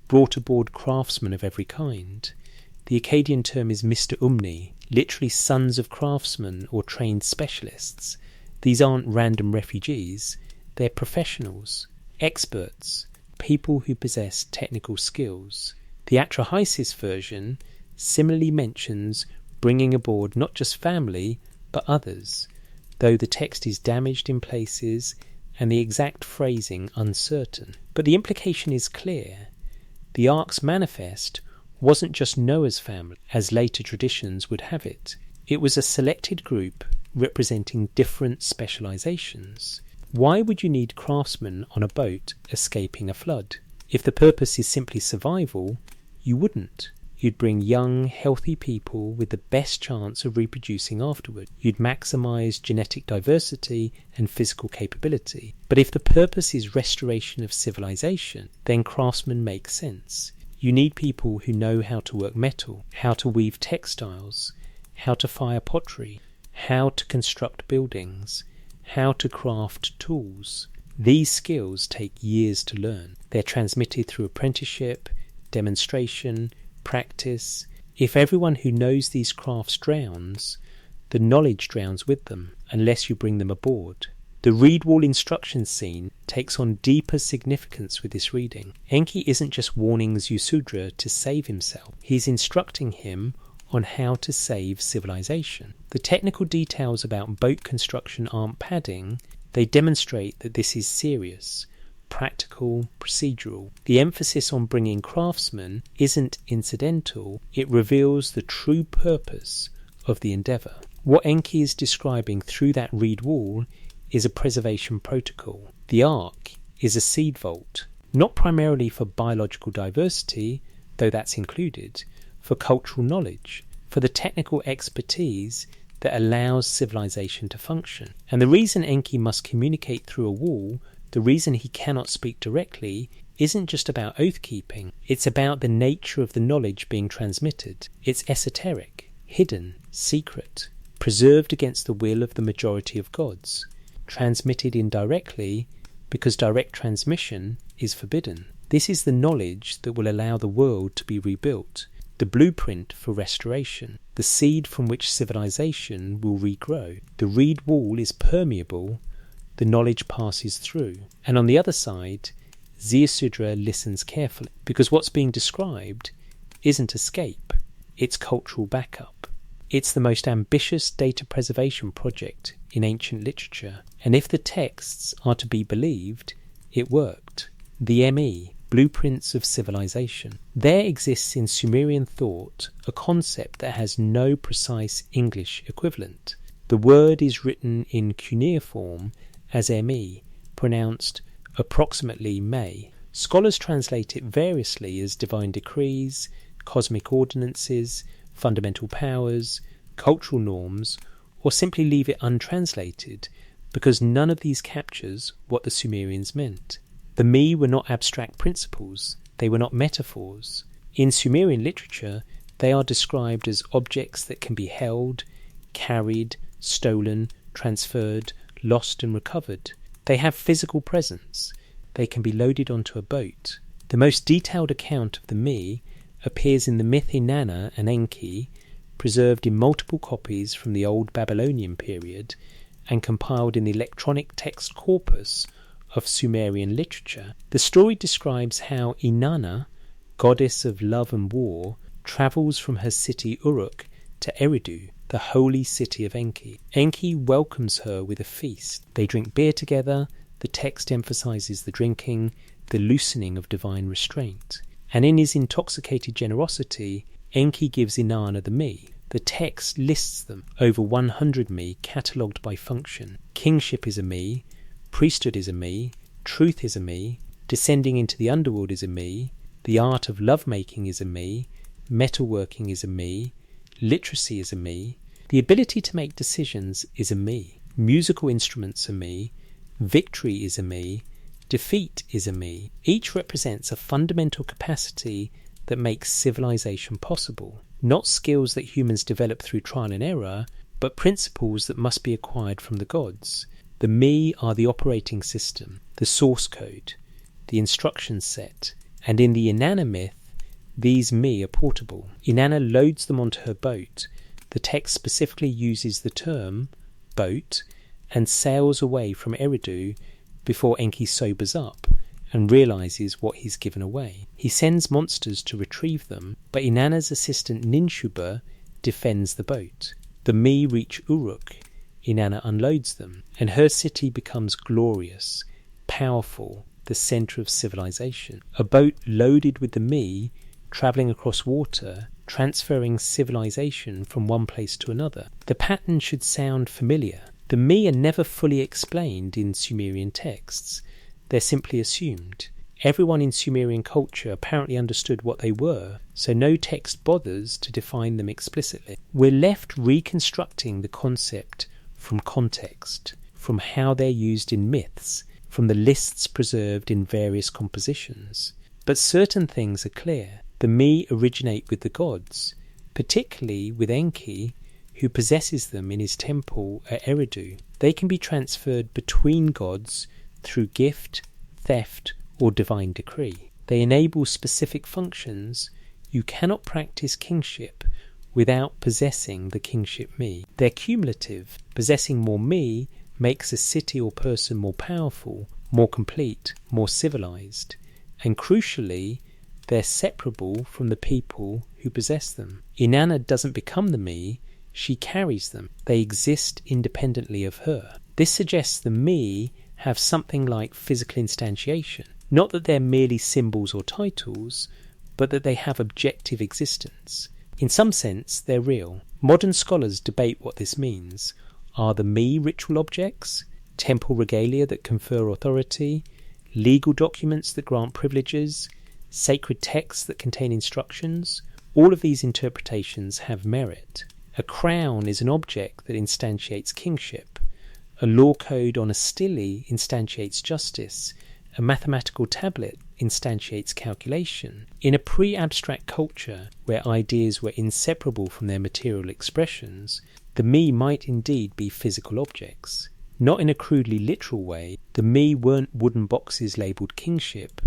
brought aboard craftsmen of every kind. The Akkadian term is Mr. Umni, literally sons of craftsmen or trained specialists. These aren't random refugees, they're professionals, experts, people who possess technical skills. The Atrahasis version similarly mentions bringing aboard not just family, but others, though the text is damaged in places and the exact phrasing uncertain. But the implication is clear. The Ark's manifest wasn't just Noah's family, as later traditions would have it. It was a selected group representing different specializations. Why would you need craftsmen on a boat escaping a flood? If the purpose is simply survival, you wouldn't. You'd bring young, healthy people with the best chance of reproducing afterward. You'd maximise genetic diversity and physical capability. But if the purpose is restoration of civilization, then craftsmen make sense. You need people who know how to work metal, how to weave textiles, how to fire pottery, how to construct buildings, how to craft tools. These skills take years to learn. They're transmitted through apprenticeship, demonstration, practice. If everyone who knows these crafts drowns, the knowledge drowns with them, unless you bring them aboard. The reed wall instruction scene takes on deeper significance with this reading. Enki isn't just warning Ziusudra to save himself, he's instructing him on how to save civilization. The technical details about boat construction aren't padding, they demonstrate that this is serious, practical, procedural. The emphasis on bringing craftsmen isn't incidental, it reveals the true purpose of the endeavour. What Enki is describing through that reed wall is a preservation protocol. The Ark is a seed vault. not primarily for biological diversity, though that's included, for cultural knowledge, for the technical expertise that allows civilization to function. And the reason Enki must communicate through a wall, the reason he cannot speak directly, isn't just about oath-keeping. It's about the nature of the knowledge being transmitted. It's esoteric, hidden, secret, preserved against the will of the majority of gods, transmitted indirectly because direct transmission is forbidden. This is the knowledge that will allow the world to be rebuilt, the blueprint for restoration, the seed from which civilization will regrow. The reed wall is permeable, the knowledge passes through. And on the other side, Ziusudra listens carefully, because what's being described isn't escape, it's cultural backup. It's the most ambitious data preservation project in ancient literature, and if the texts are to be believed, it worked. The ME, Blueprints of Civilization. There exists in Sumerian thought a concept that has no precise English equivalent. The word is written in cuneiform as ME, pronounced approximately May. Scholars translate it variously as divine decrees, cosmic ordinances, fundamental powers, cultural norms, or simply leave it untranslated, because none of these captures what the Sumerians meant. The Me were not abstract principles, they were not metaphors. In Sumerian literature, they are described as objects that can be held, carried, stolen, transferred, lost and recovered. They have physical presence. They can be loaded onto a boat. The most detailed account of the Me appears in the myth Inanna and Enki, preserved in multiple copies from the Old Babylonian period and compiled in the electronic text corpus of Sumerian literature. The story describes how Inanna, goddess of love and war, travels from her city Uruk to Eridu, the holy city of Enki. Enki welcomes her with a feast. They drink beer together. The text emphasizes the drinking, the loosening of divine restraint. And in his intoxicated generosity, Enki gives Inanna the Me. The text lists them, over 100 Me catalogued by function. Kingship is a Me, priesthood is a Me, truth is a Me, descending into the underworld is a Me, the art of lovemaking is a Me, metalworking is a Me, literacy is a Me, the ability to make decisions is a Me, musical instruments are Me, victory is a Me, defeat is a Me. Each represents a fundamental capacity that makes civilization possible. Not skills that humans develop through trial and error, but principles that must be acquired from the gods. The Me are the operating system, the source code, the instruction set, and in the Inanna myth, these Me are portable. Inanna loads them onto her boat. The text specifically uses the term boat and sails away from Eridu before Enki sobers up and realizes what he's given away. He sends monsters to retrieve them, but Inanna's assistant Ninshuba defends the boat. The Me reach Uruk. Inanna unloads them, and her city becomes glorious, powerful, the center of civilization. A boat loaded with the Me, traveling across water, transferring civilization from one place to another. The pattern should sound familiar. The Me are never fully explained in Sumerian texts. They're simply assumed. Everyone in Sumerian culture apparently understood what they were, so no text bothers to define them explicitly. We're left reconstructing the concept from context, from how they're used in myths, from the lists preserved in various compositions. But certain things are clear. The Me originate with the gods, particularly with Enki, who possesses them in his temple at Eridu. They can be transferred between gods through gift, theft, or divine decree. They enable specific functions. You cannot practice kingship without possessing the kingship Me. They're cumulative. Possessing more Me makes a city or person more powerful, more complete, more civilized. And crucially, they're separable from the people who possess them. Inanna doesn't become the Me, she carries them. They exist independently of her. This suggests the Me have something like physical instantiation. Not that they're merely symbols or titles, but that they have objective existence. In some sense, they're real. Modern scholars debate what this means. Are the Me ritual objects, temple regalia that confer authority, legal documents that grant privileges, sacred texts that contain instructions. All of these interpretations have merit. A crown is an object that instantiates kingship. A law code on a stele instantiates justice. A mathematical tablet instantiates calculation. In a pre-abstract culture where ideas were inseparable from their material expressions, the me might indeed be physical objects. Not in a crudely literal way, the me weren't wooden boxes labelled kingship,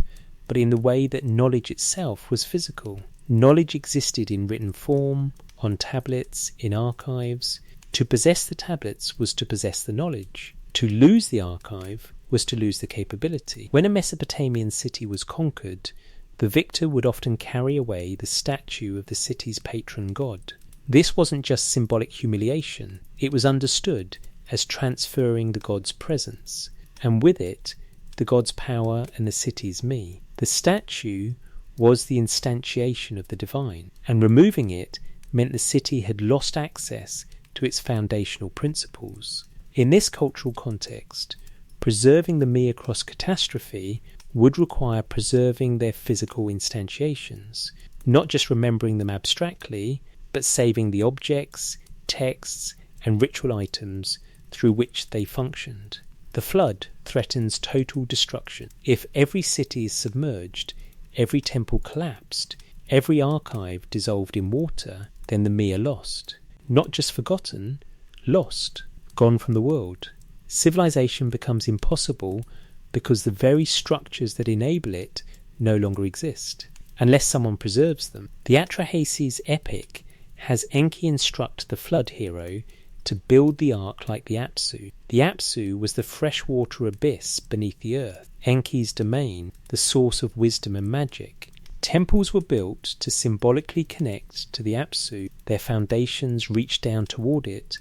but in the way that knowledge itself was physical. Knowledge existed in written form, on tablets, in archives. To possess the tablets was to possess the knowledge. To lose the archive was to lose the capability. When a Mesopotamian city was conquered, the victor would often carry away the statue of the city's patron god. This wasn't just symbolic humiliation, it was understood as transferring the god's presence, and with it, the god's power and the city's me. The statue was the instantiation of the divine, and removing it meant the city had lost access to its foundational principles. In this cultural context, preserving the me across catastrophe would require preserving their physical instantiations, not just remembering them abstractly, but saving the objects, texts, and ritual items through which they functioned. The flood threatens total destruction. If every city is submerged, every temple collapsed, every archive dissolved in water, then the me are lost. Not just forgotten, lost, gone from the world. Civilization becomes impossible because the very structures that enable it no longer exist, unless someone preserves them. The Atrahasis epic has Enki instruct the flood hero to build the ark like the Apsu. The Apsu was the freshwater abyss beneath the earth, Enki's domain, the source of wisdom and magic. Temples were built to symbolically connect to the Apsu. Their foundations reached down toward it.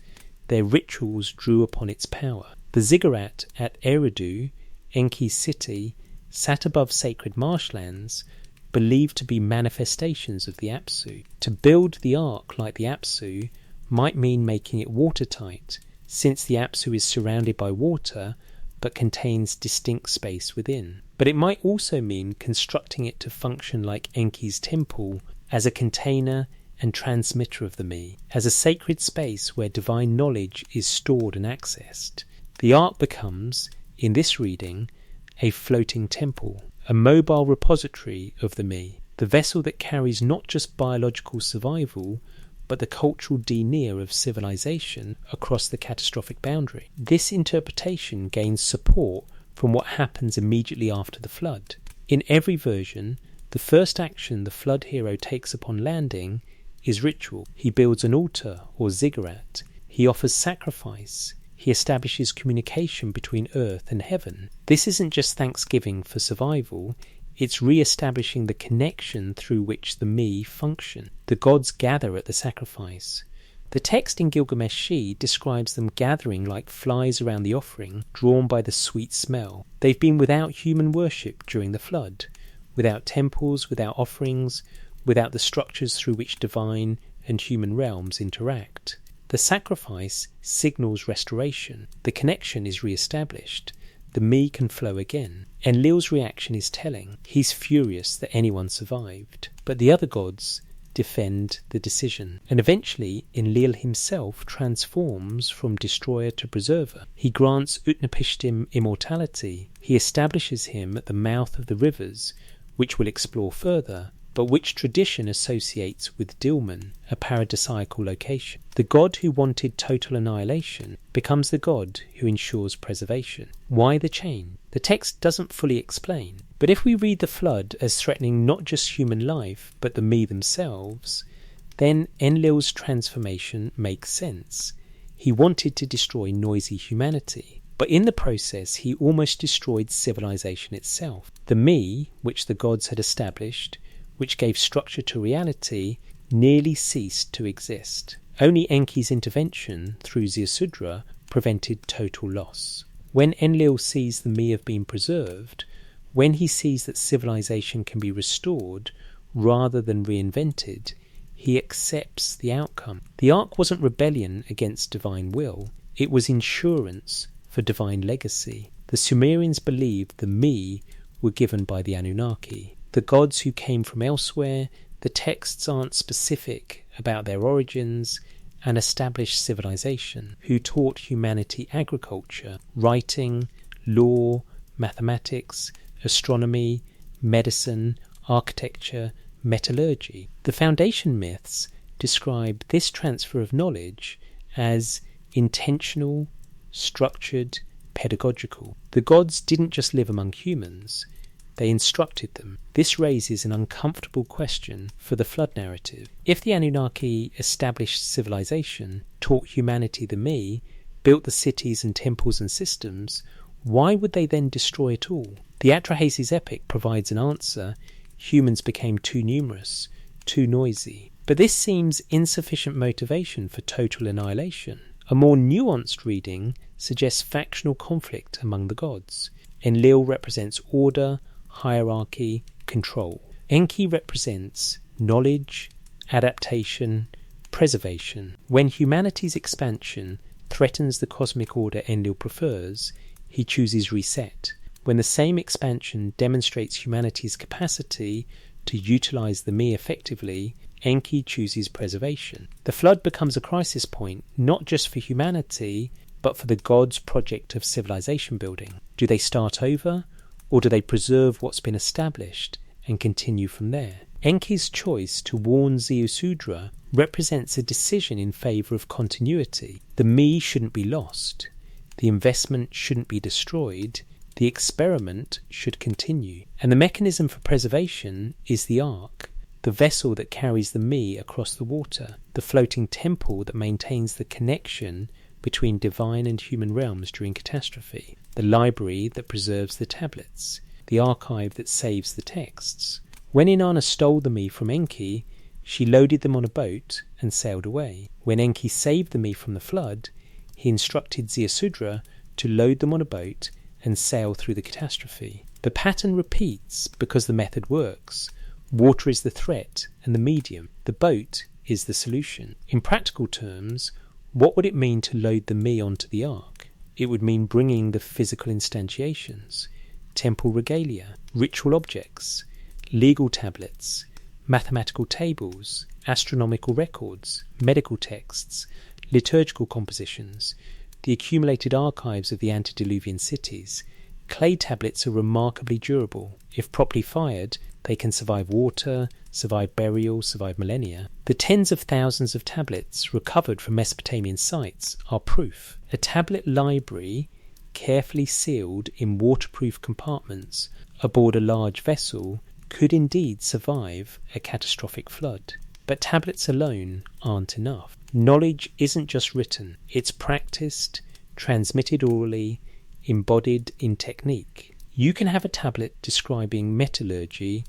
Their rituals drew upon its power. The ziggurat at Eridu, Enki's city, sat above sacred marshlands, believed to be manifestations of the Apsu. To build the ark like the Apsu might mean making it watertight, since the Apsu is surrounded by water but contains distinct space within. But it might also mean constructing it to function like Enki's temple, as a container and transmitter of the me, as a sacred space where divine knowledge is stored and accessed. The ark becomes, in this reading, a floating temple, a mobile repository of the me, the vessel that carries not just biological survival, but the cultural denier of civilization across the catastrophic boundary. This interpretation gains support from what happens immediately after the flood. In every version, the first action the flood hero takes upon landing is ritual. He builds an altar or ziggurat. He offers sacrifice. He establishes communication between earth and heaven. This isn't just thanksgiving for survival, it's re-establishing the connection through which the me function. The gods gather at the sacrifice. The text in Gilgamesh describes them gathering like flies around the offering, drawn by the sweet smell. They've been without human worship during the flood, without temples, without offerings, without the structures through which divine and human realms interact. The sacrifice signals restoration. The connection is re-established. The me can flow again. Enlil's reaction is telling. He's furious that anyone survived. But the other gods defend the decision. And eventually, Enlil himself transforms from destroyer to preserver. He grants Utnapishtim immortality. He establishes him at the mouth of the rivers, which we'll explore further, but which tradition associates with Dilmun, a paradisiacal location. The god who wanted total annihilation becomes the god who ensures preservation. Why the change? The text doesn't fully explain, but if we read the flood as threatening not just human life, but the me themselves, then Enlil's transformation makes sense. He wanted to destroy noisy humanity, but in the process he almost destroyed civilization itself. The me, which the gods had established, which gave structure to reality, nearly ceased to exist. Only Enki's intervention through Ziusudra prevented total loss. When Enlil sees the me have been preserved, when he sees that civilization can be restored rather than reinvented, he accepts the outcome. The ark wasn't rebellion against divine will, it was insurance for divine legacy. The Sumerians believed the me were given by the Anunnaki, the gods who came from elsewhere. The texts aren't specific about their origins, an established civilization who taught humanity agriculture, writing, law, mathematics, astronomy, medicine, architecture, metallurgy. The foundation myths describe this transfer of knowledge as intentional, structured, pedagogical. The gods didn't just live among humans, they instructed them. This raises an uncomfortable question for the flood narrative. If the Anunnaki established civilization, taught humanity the me, built the cities and temples and systems, why would they then destroy it all? The Atrahasis epic provides an answer. Humans became too numerous, too noisy. But this seems insufficient motivation for total annihilation. A more nuanced reading suggests factional conflict among the gods. Enlil represents order, hierarchy, control. Enki represents knowledge, adaptation, preservation. When humanity's expansion threatens the cosmic order Enlil prefers, he chooses reset. When the same expansion demonstrates humanity's capacity to utilize the me effectively, Enki chooses preservation. The flood becomes a crisis point, not just for humanity, but for the gods' project of civilization building. Do they start over, or do they preserve what's been established and continue from there? Enki's choice to warn Ziusudra represents a decision in favour of continuity. The me shouldn't be lost. The investment shouldn't be destroyed. The experiment should continue. And the mechanism for preservation is the ark, the vessel that carries the me across the water, the floating temple that maintains the connection between divine and human realms during catastrophe, the library that preserves the tablets, the archive that saves the texts. When Inanna stole the me from Enki, she loaded them on a boat and sailed away. When Enki saved the me from the flood, he instructed Ziusudra to load them on a boat and sail through the catastrophe. The pattern repeats because the method works. Water is the threat and the medium. The boat is the solution. In practical terms, what would it mean to load the me onto the ark? It would mean bringing the physical instantiations, temple regalia, ritual objects, legal tablets, mathematical tables, astronomical records, medical texts, liturgical compositions, the accumulated archives of the antediluvian cities. Clay tablets are remarkably durable. If properly fired, they can survive water, survive burial, survive millennia. The tens of thousands of tablets recovered from Mesopotamian sites are proof. A tablet library, carefully sealed in waterproof compartments aboard a large vessel, could indeed survive a catastrophic flood. But tablets alone aren't enough. Knowledge isn't just written, it's practiced, transmitted orally, embodied in technique. You can have a tablet describing metallurgy,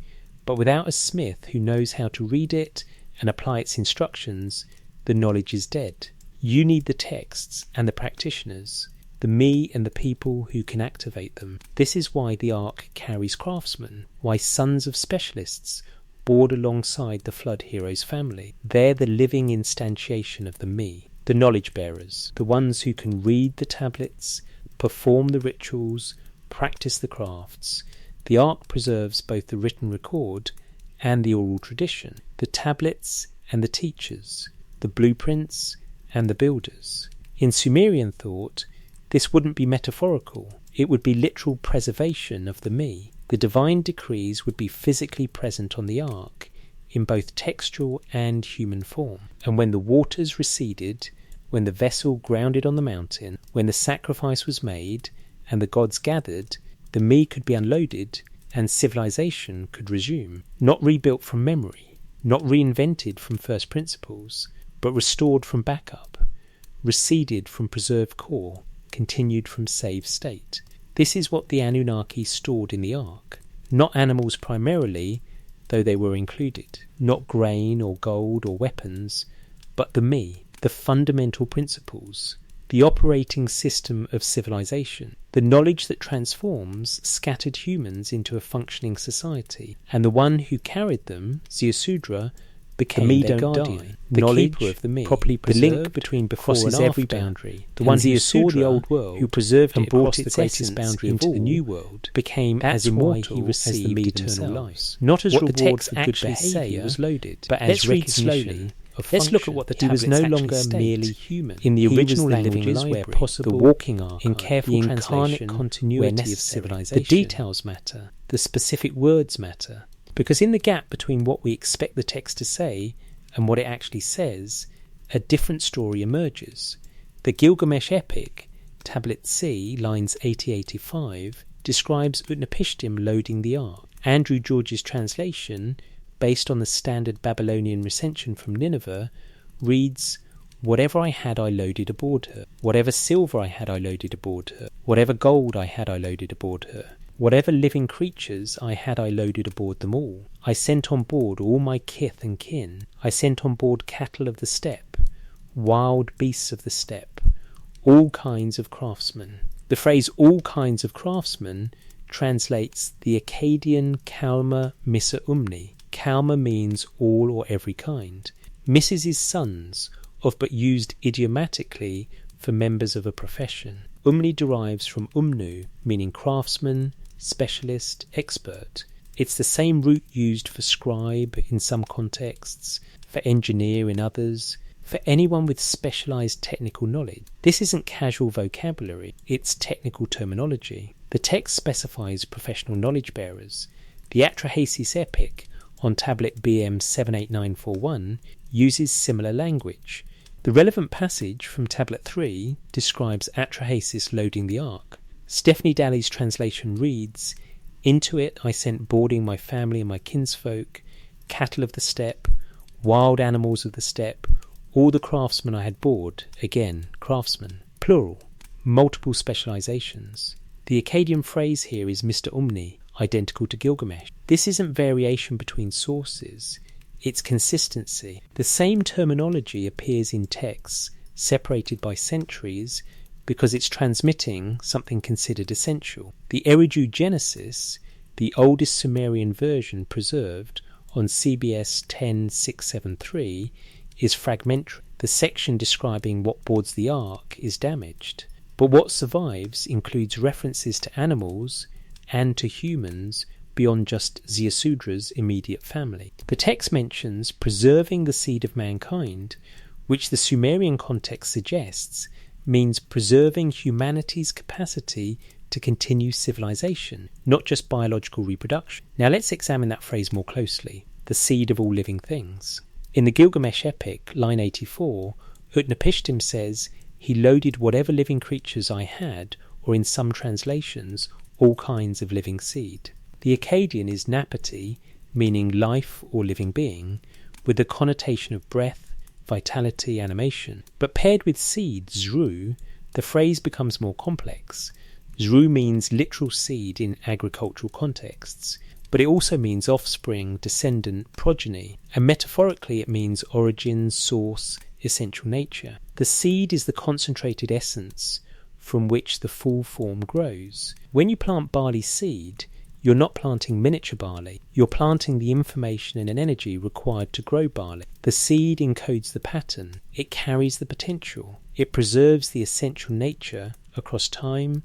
but without a smith who knows how to read it and apply its instructions, the knowledge is dead. You need the texts and the practitioners, the me and the people who can activate them. This is why the Ark carries craftsmen, why sons of specialists board alongside the flood hero's family. They're the living instantiation of the me, the knowledge bearers, the ones who can read the tablets, perform the rituals, practice the crafts. The Ark preserves both the written record and the oral tradition, the tablets and the teachers, the blueprints and the builders. In Sumerian thought, this wouldn't be metaphorical, it would be literal preservation of the me. The divine decrees would be physically present on the Ark, in both textual and human form. And when the waters receded, when the vessel grounded on the mountain, when the sacrifice was made, and the gods gathered, the me could be unloaded, and civilization could resume. Not rebuilt from memory, not reinvented from first principles, but restored from backup, receded from preserved core, continued from saved state. This is what the Anunnaki stored in the Ark. Not animals primarily, though they were included. Not grain or gold or weapons, but the me, the fundamental principles, the operating system of civilization, the knowledge that transforms scattered humans into a functioning society. And the one who carried them, Ziusudra, became me their don't guardian, die. the Knowledge, keeper of the me, properly the link preserved, between before crosses and every after, boundary. the one who saw the Sudra, old world, who preserved and it brought across its the greatest essence boundary into of the all, new world, became that's as why immortal he as the received me eternal themselves. life, not as What the reward text for good actually say behaviour, was loaded, but let's as read recognition slowly. of Let's look at function. what the He was no tablets longer actually merely state. human. In the He original was the living languages where library, possible, the walking archive, in careful the incarnate translation continuity where of necessary. civilization. The details matter. The specific words matter. Because in the gap between what we expect the text to say and what it actually says, a different story emerges. The Gilgamesh epic, Tablet C, lines 80-85, describes Utnapishtim loading the ark. Andrew George's translation, based on the standard Babylonian recension from Nineveh, reads, "Whatever I had I loaded aboard her. Whatever silver I had I loaded aboard her. Whatever gold I had I loaded aboard her. Whatever living creatures I had I loaded aboard them all. I sent on board all my kith and kin. I sent on board cattle of the steppe, wild beasts of the steppe, all kinds of craftsmen." The phrase "all kinds of craftsmen" translates the Akkadian Kalma Missa Umni. Kalma means all or every kind. Misses is sons of, but used idiomatically for members of a profession. Umni derives from umnu, meaning craftsman, specialist, expert. It's the same root used for scribe in some contexts, for engineer in others, for anyone with specialized technical knowledge. This isn't casual vocabulary, it's technical terminology. The text specifies professional knowledge bearers. The Atrahasis epic on tablet BM 78941 uses similar language. The relevant passage from tablet 3 describes Atrahasis loading the ark. Stephanie Daly's translation reads, "Into it I sent boarding my family and my kinsfolk, cattle of the steppe, wild animals of the steppe, all the craftsmen I had board," again, craftsmen, plural, multiple specializations. The Akkadian phrase here is Mr. Umni, identical to Gilgamesh. This isn't variation between sources, it's consistency. The same terminology appears in texts separated by centuries because it's transmitting something considered essential. The Eridu Genesis, the oldest Sumerian version preserved on CBS 10673, is fragmentary. The section describing what boards the ark is damaged. But what survives includes references to animals and to humans beyond just Ziusudra's immediate family. The text mentions preserving the seed of mankind, which the Sumerian context suggests means preserving humanity's capacity to continue civilization, not just biological reproduction. Now let's examine that phrase more closely, the seed of all living things. In the Gilgamesh epic, line 84, Utnapishtim says, "He loaded whatever living creatures I had," or in some translations, all kinds of living seed. The Akkadian is napati, meaning life or living being, with the connotation of breath, vitality, animation. But paired with seed, zru, the phrase becomes more complex. Zru means literal seed in agricultural contexts, but it also means offspring, descendant, progeny, and metaphorically it means origin, source, essential nature. The seed is the concentrated essence from which the full form grows. When you plant barley seed, you're not planting miniature barley, you're planting the information and energy required to grow barley. The seed encodes the pattern, it carries the potential, it preserves the essential nature across time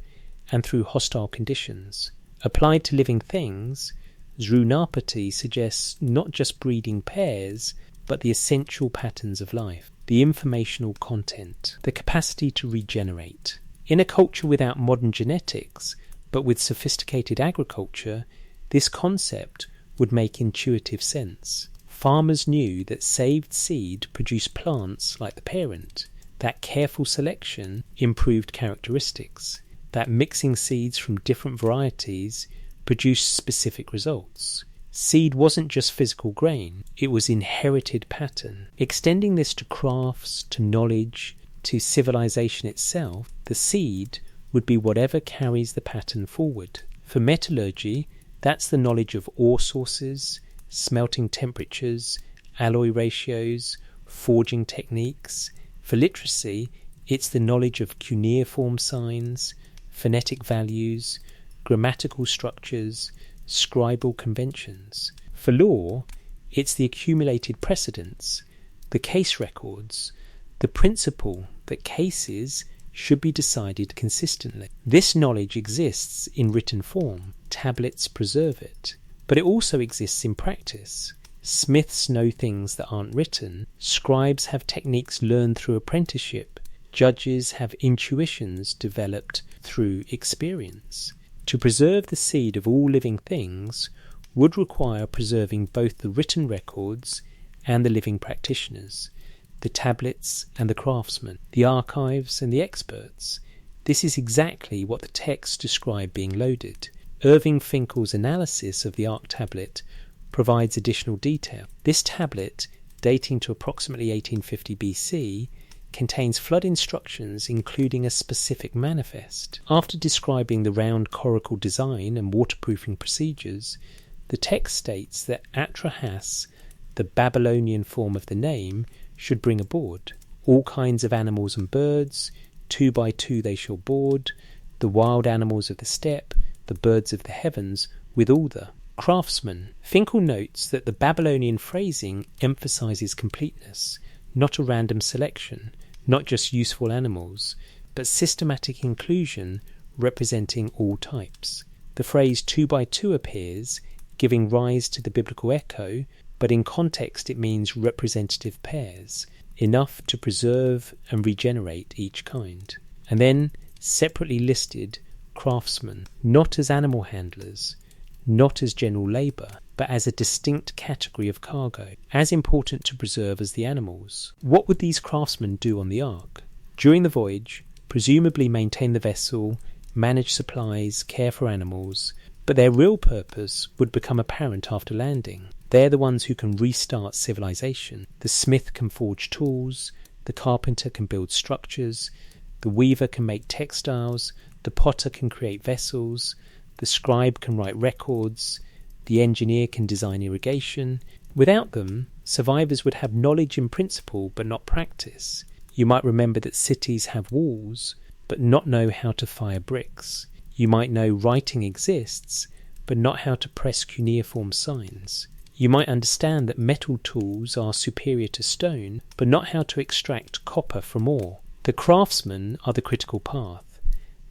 and through hostile conditions. Applied to living things, Zrunapati suggests not just breeding pairs, but the essential patterns of life, the informational content, the capacity to regenerate. In a culture without modern genetics, but with sophisticated agriculture, this concept would make intuitive sense. Farmers knew that saved seed produced plants like the parent, that careful selection improved characteristics, that mixing seeds from different varieties produced specific results. Seed wasn't just physical grain, it was inherited pattern. Extending this to crafts, to knowledge, to civilization itself, the seed would be whatever carries the pattern forward. For metallurgy, that's the knowledge of ore sources, smelting temperatures, alloy ratios, forging techniques. For literacy, it's the knowledge of cuneiform signs, phonetic values, grammatical structures, scribal conventions. For law, It's the accumulated precedents, the case records, the principle that cases should be decided consistently. This knowledge exists in written form. Tablets preserve it. But it also exists in practice. Smiths know things that aren't written. Scribes have techniques learned through apprenticeship. Judges have intuitions developed through experience. To preserve the seed of all living things would require preserving both the written records and the living practitioners, the tablets and the craftsmen, the archives and the experts. This is exactly what the texts describe being loaded. Irving Finkel's analysis of the Ark tablet provides additional detail. This tablet, dating to approximately 1850 BC, contains flood instructions including a specific manifest. After describing the round coracle design and waterproofing procedures, the text states that Atrahas, the Babylonian form of the name, should bring aboard all kinds of animals and birds, 2 by 2 they shall board, the wild animals of the steppe, the birds of the heavens, with all the craftsmen. Finkel notes that the Babylonian phrasing emphasizes completeness, not a random selection, not just useful animals, but systematic inclusion representing all types. The phrase 2 by 2 appears, giving rise to the biblical echo, but in context it means representative pairs, enough to preserve and regenerate each kind. And then, separately listed, craftsmen, not as animal handlers, not as general labour, but as a distinct category of cargo, as important to preserve as the animals. What would these craftsmen do on the Ark? During the voyage, presumably maintain the vessel, manage supplies, care for animals, but their real purpose would become apparent after landing. They're the ones who can restart civilization. The smith can forge tools, the carpenter can build structures, the weaver can make textiles, the potter can create vessels, the scribe can write records, the engineer can design irrigation. Without them, survivors would have knowledge in principle but not practice. You might remember that cities have walls but not know how to fire bricks. You might know writing exists but not how to press cuneiform signs. You might understand that metal tools are superior to stone but not how to extract copper from ore. The craftsmen are the critical path.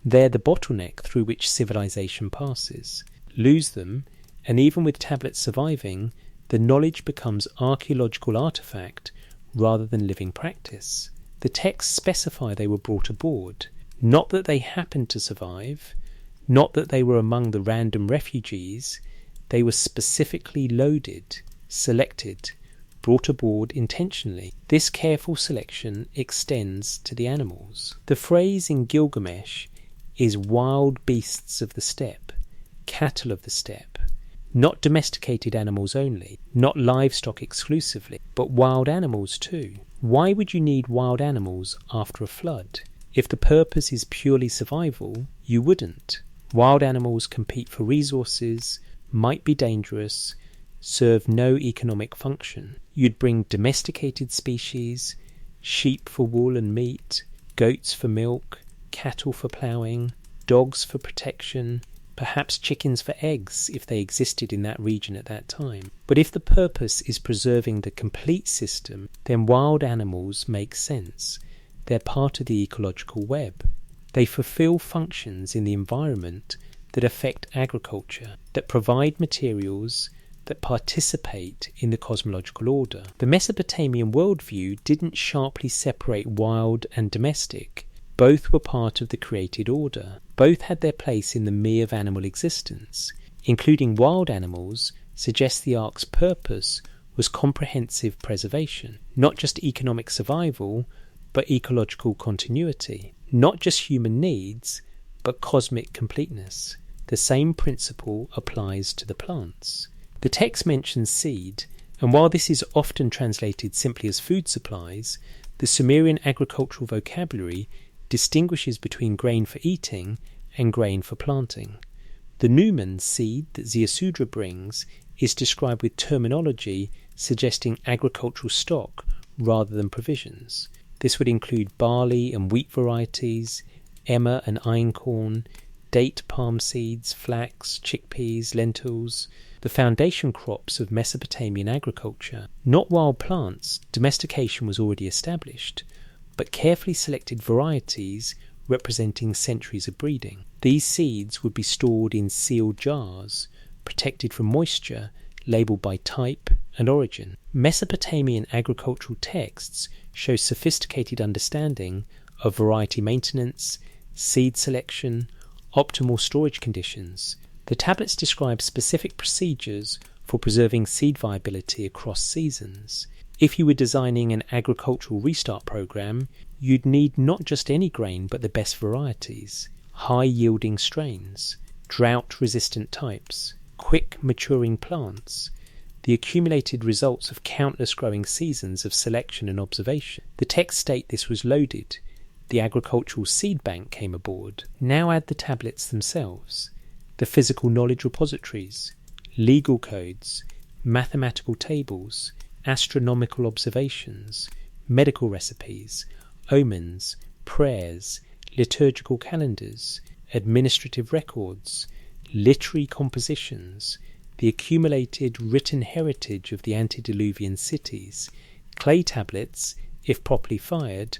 They're the bottleneck through which civilization passes. Lose them, and even with tablets surviving, the knowledge becomes archaeological artifact rather than living practice. The texts specify they were brought aboard, not that they happened to survive, not that they were among the random refugees. They were specifically loaded, selected, brought aboard intentionally. This careful selection extends to the animals. The phrase in Gilgamesh is wild beasts of the steppe, cattle of the steppe, not domesticated animals only, not livestock exclusively, but wild animals too. Why would you need wild animals after a flood? If the purpose is purely survival, you wouldn't. Wild animals compete for resources, might be dangerous, serve no economic function. You'd bring domesticated species, sheep for wool and meat, goats for milk, cattle for ploughing, dogs for protection, perhaps chickens for eggs if they existed in that region at that time. But if the purpose is preserving the complete system, then wild animals make sense. They're part of the ecological web. They fulfill functions in the environment that affect agriculture, that provide materials, that participate in the cosmological order. The Mesopotamian worldview didn't sharply separate wild and domestic. Both were part of the created order. Both had their place in the me of animal existence. Including wild animals suggests the Ark's purpose was comprehensive preservation, not just economic survival, but ecological continuity. Not just human needs, but cosmic completeness. The same principle applies to the plants. The text mentions seed, and while this is often translated simply as food supplies, the Sumerian agricultural vocabulary distinguishes between grain for eating and grain for planting. The Numan seed that Ziusudra brings is described with terminology suggesting agricultural stock rather than provisions. This would include barley and wheat varieties, emmer and einkorn, date palm seeds, flax, chickpeas, lentils, the foundation crops of Mesopotamian agriculture. Not wild plants, domestication was already established, but carefully selected varieties representing centuries of breeding. These seeds would be stored in sealed jars, protected from moisture, labelled by type and origin. Mesopotamian agricultural texts show sophisticated understanding of variety maintenance, seed selection, optimal storage conditions. The tablets describe specific procedures for preserving seed viability across seasons. If you were designing an agricultural restart program, you'd need not just any grain but the best varieties, high-yielding strains, drought-resistant types, quick maturing plants, the accumulated results of countless growing seasons of selection and observation. The texts state this was loaded. The agricultural seed bank came aboard. Now add the tablets themselves, the physical knowledge repositories, legal codes, mathematical tables, astronomical observations, medical recipes, omens, prayers, liturgical calendars, administrative records, literary compositions, the accumulated written heritage of the antediluvian cities. Clay tablets, if properly fired,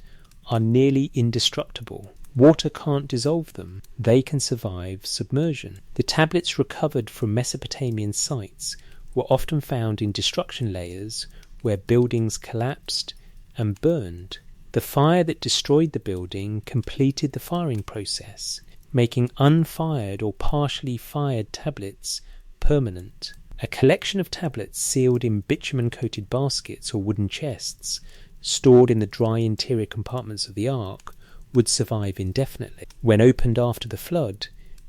are nearly indestructible. Water can't dissolve them. They can survive submersion. The tablets recovered from Mesopotamian sites were often found in destruction layers where buildings collapsed and burned. The fire that destroyed the building completed the firing process, making unfired or partially fired tablets permanent. A collection of tablets sealed in bitumen-coated baskets or wooden chests, stored in the dry interior compartments of the ark, would survive indefinitely. When opened after the flood,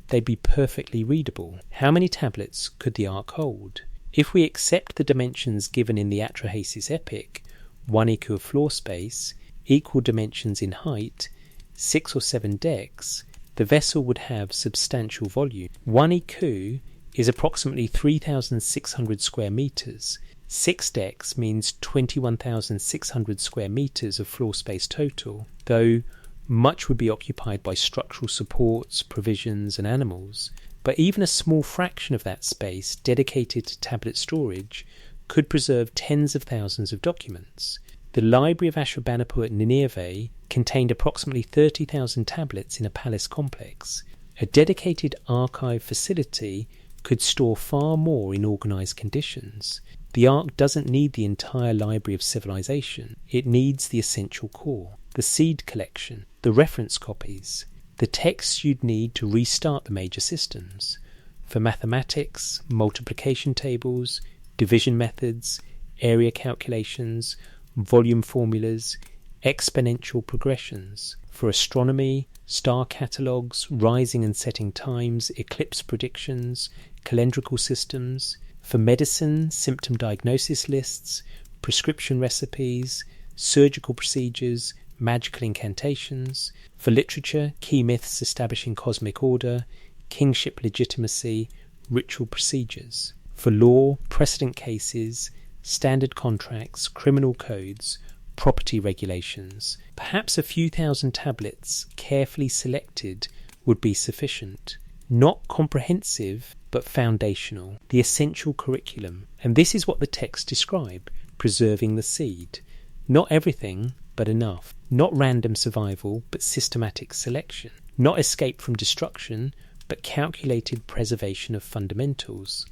they'd be perfectly readable. How many tablets could the ark hold? If we accept the dimensions given in the Atrahasis epic, 1 iku of floor space, equal dimensions in height, 6 or 7 decks, the vessel would have substantial volume. 1 iku is approximately 3,600 square metres. 6 decks means 21,600 square metres of floor space total, though much would be occupied by structural supports, provisions and animals. But even a small fraction of that space dedicated to tablet storage could preserve tens of thousands of documents. The library of Ashurbanipal at Nineveh contained approximately 30,000 tablets in a palace complex. A dedicated archive facility could store far more in organised conditions. The Ark doesn't need the entire library of civilization. It needs the essential core, the seed collection, the reference copies, the texts you'd need to restart the major systems. For mathematics, multiplication tables, division methods, area calculations, volume formulas, exponential progressions. For astronomy, star catalogues, rising and setting times, eclipse predictions, calendrical systems. For medicine, symptom diagnosis lists, prescription recipes, surgical procedures, magical incantations. For literature, key myths establishing cosmic order, kingship legitimacy, ritual procedures. For law, precedent cases, standard contracts, criminal codes, property regulations. Perhaps a few thousand tablets, carefully selected, would be sufficient. Not comprehensive, but foundational, the essential curriculum. And this is what the texts describe: preserving the seed. Not everything, but enough. Not random survival, but systematic selection. Not escape from destruction, but calculated preservation of fundamentals.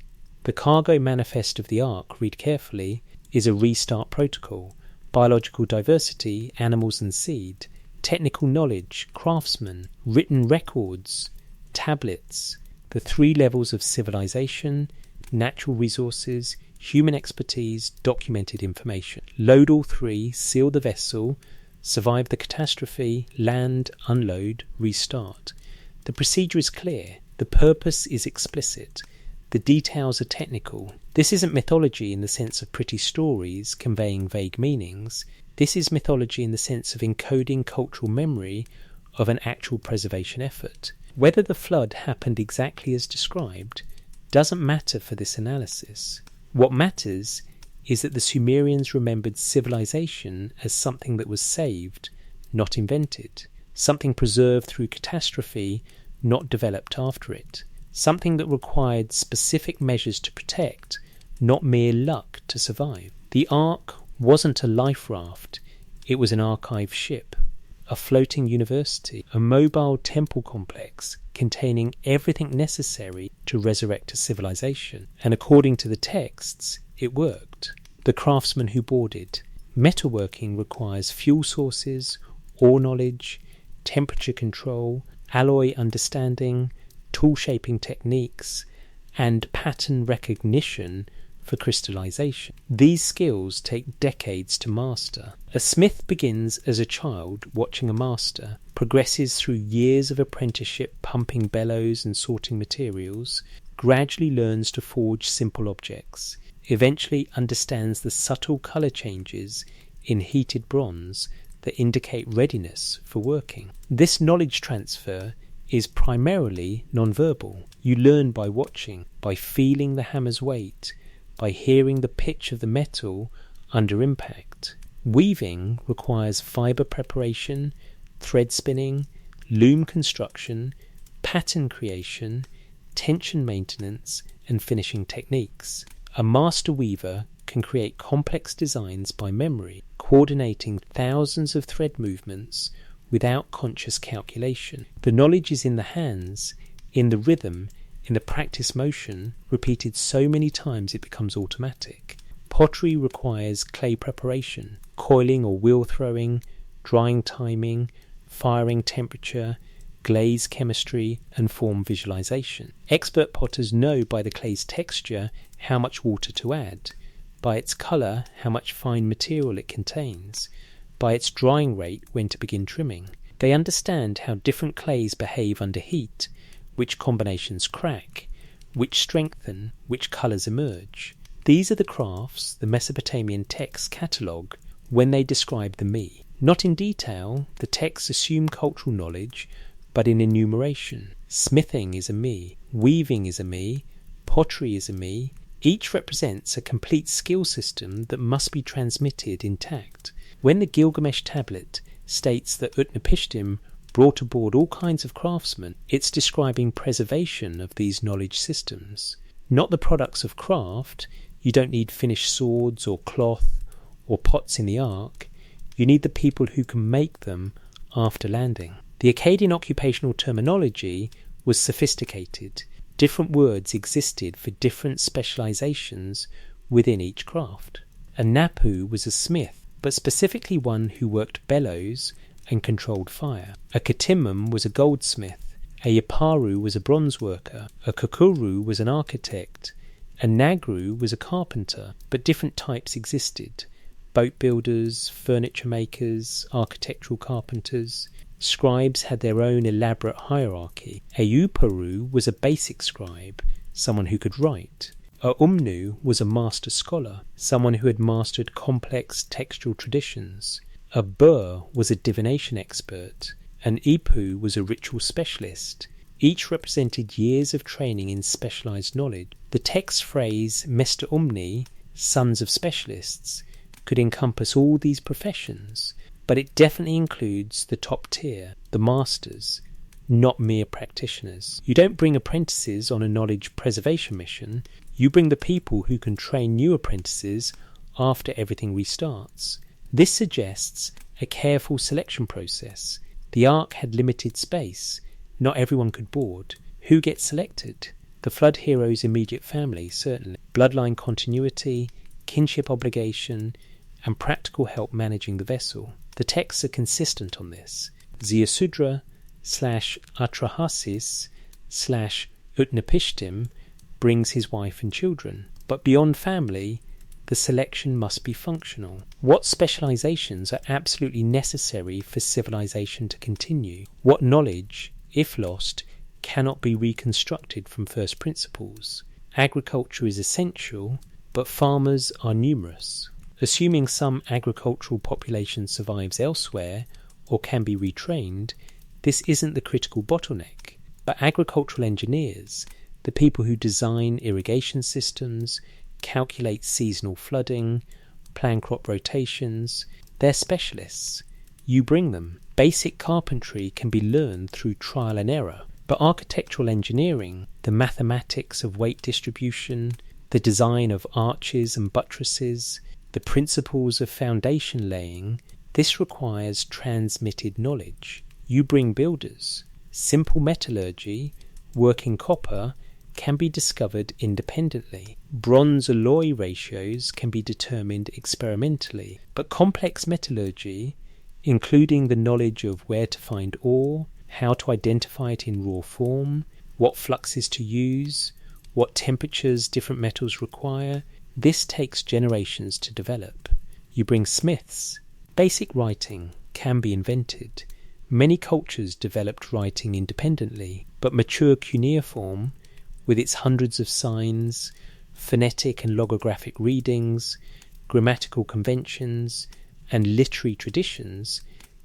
The cargo manifest of the Ark, read carefully, is a restart protocol: biological diversity, animals and seed, technical knowledge, craftsmen, written records, tablets, the 3 levels of civilization, natural resources, human expertise, documented information. Load all 3, seal the vessel, survive the catastrophe, land, unload, restart. The procedure is clear. The purpose is explicit. The details are technical. This isn't mythology in the sense of pretty stories conveying vague meanings. This is mythology in the sense of encoding cultural memory of an actual preservation effort. Whether the flood happened exactly as described doesn't matter for this analysis. What matters is that the Sumerians remembered civilization as something that was saved, not invented, something preserved through catastrophe, not developed after it. Something that required specific measures to protect, not mere luck to survive. The Ark wasn't a life raft, it was an archive ship, a floating university, a mobile temple complex containing everything necessary to resurrect a civilization. And according to the texts, it worked. The craftsmen who boarded. Metalworking requires fuel sources, ore knowledge, temperature control, alloy understanding, tool shaping techniques, and pattern recognition for crystallization. These skills take decades to master. A smith begins as a child watching a master, progresses through years of apprenticeship pumping bellows and sorting materials, gradually learns to forge simple objects, eventually understands the subtle colour changes in heated bronze that indicate readiness for working. This knowledge transfer is primarily non-verbal. You learn by watching, by feeling the hammer's weight, by hearing the pitch of the metal under impact. Weaving requires fibre preparation, thread spinning, loom construction, pattern creation, tension maintenance, and finishing techniques. A master weaver can create complex designs by memory, coordinating thousands of thread movements without conscious calculation. The knowledge is in the hands, in the rhythm, in the practice motion, repeated so many times it becomes automatic. Pottery requires clay preparation, coiling or wheel throwing, drying timing, firing temperature, glaze chemistry, and form visualization. Expert potters know by the clay's texture how much water to add, by its colour how much fine material it contains, by its drying rate when to begin trimming. They understand how different clays behave under heat, which combinations crack, which strengthen, which colours emerge. These are the crafts the Mesopotamian texts catalogue when they describe the me. Not in detail, the texts assume cultural knowledge, but in enumeration. Smithing is a me, weaving is a me, pottery is a me. Each represents a complete skill system that must be transmitted intact. When the Gilgamesh tablet states that Utnapishtim brought aboard all kinds of craftsmen, it's describing preservation of these knowledge systems. Not the products of craft. You don't need finished swords or cloth or pots in the Ark. You need the people who can make them after landing. The Akkadian occupational terminology was sophisticated. Different words existed for different specializations within each craft. A Napu was a smith, but specifically one who worked bellows and controlled fire. A Katimum was a goldsmith, a Yaparu was a bronze worker, a Kakuru was an architect, a Nagru was a carpenter, but different types existed. Boat builders, furniture makers, architectural carpenters. Scribes had their own elaborate hierarchy. A Uparu was a basic scribe, someone who could write. A Umnu was a master scholar, someone who had mastered complex textual traditions. A Bur was a divination expert. An Ipu was a ritual specialist. Each represented years of training in specialized knowledge. The text phrase Mester Umni, sons of specialists, could encompass all these professions, but it definitely includes the top tier, the masters, not mere practitioners. You don't bring apprentices on a knowledge preservation mission, you bring the people who can train new apprentices after everything restarts. This suggests a careful selection process. The Ark had limited space. Not everyone could board. Who gets selected? The Flood hero's immediate family, certainly. Bloodline continuity, kinship obligation, and practical help managing the vessel. The texts are consistent on this. Ziusudra / Atrahasis / Utnapishtim brings his wife and children. But beyond family, the selection must be functional. What specializations are absolutely necessary for civilization to continue? What knowledge, if lost, cannot be reconstructed from first principles? Agriculture is essential, but farmers are numerous. Assuming some agricultural population survives elsewhere or can be retrained, this isn't the critical bottleneck. But agricultural engineers, the people who design irrigation systems, calculate seasonal flooding, plan crop rotations, they're specialists. You bring them. Basic carpentry can be learned through trial and error. But architectural engineering, the mathematics of weight distribution, the design of arches and buttresses, the principles of foundation laying, this requires transmitted knowledge. You bring builders. Simple metallurgy, working copper, can be discovered independently. Bronze alloy ratios can be determined experimentally. But complex metallurgy, including the knowledge of where to find ore, how to identify it in raw form, what fluxes to use, what temperatures different metals require, this takes generations to develop. You bring smiths. Basic writing can be invented. Many cultures developed writing independently, but mature cuneiform, with its hundreds of signs, phonetic and logographic readings, grammatical conventions, and literary traditions,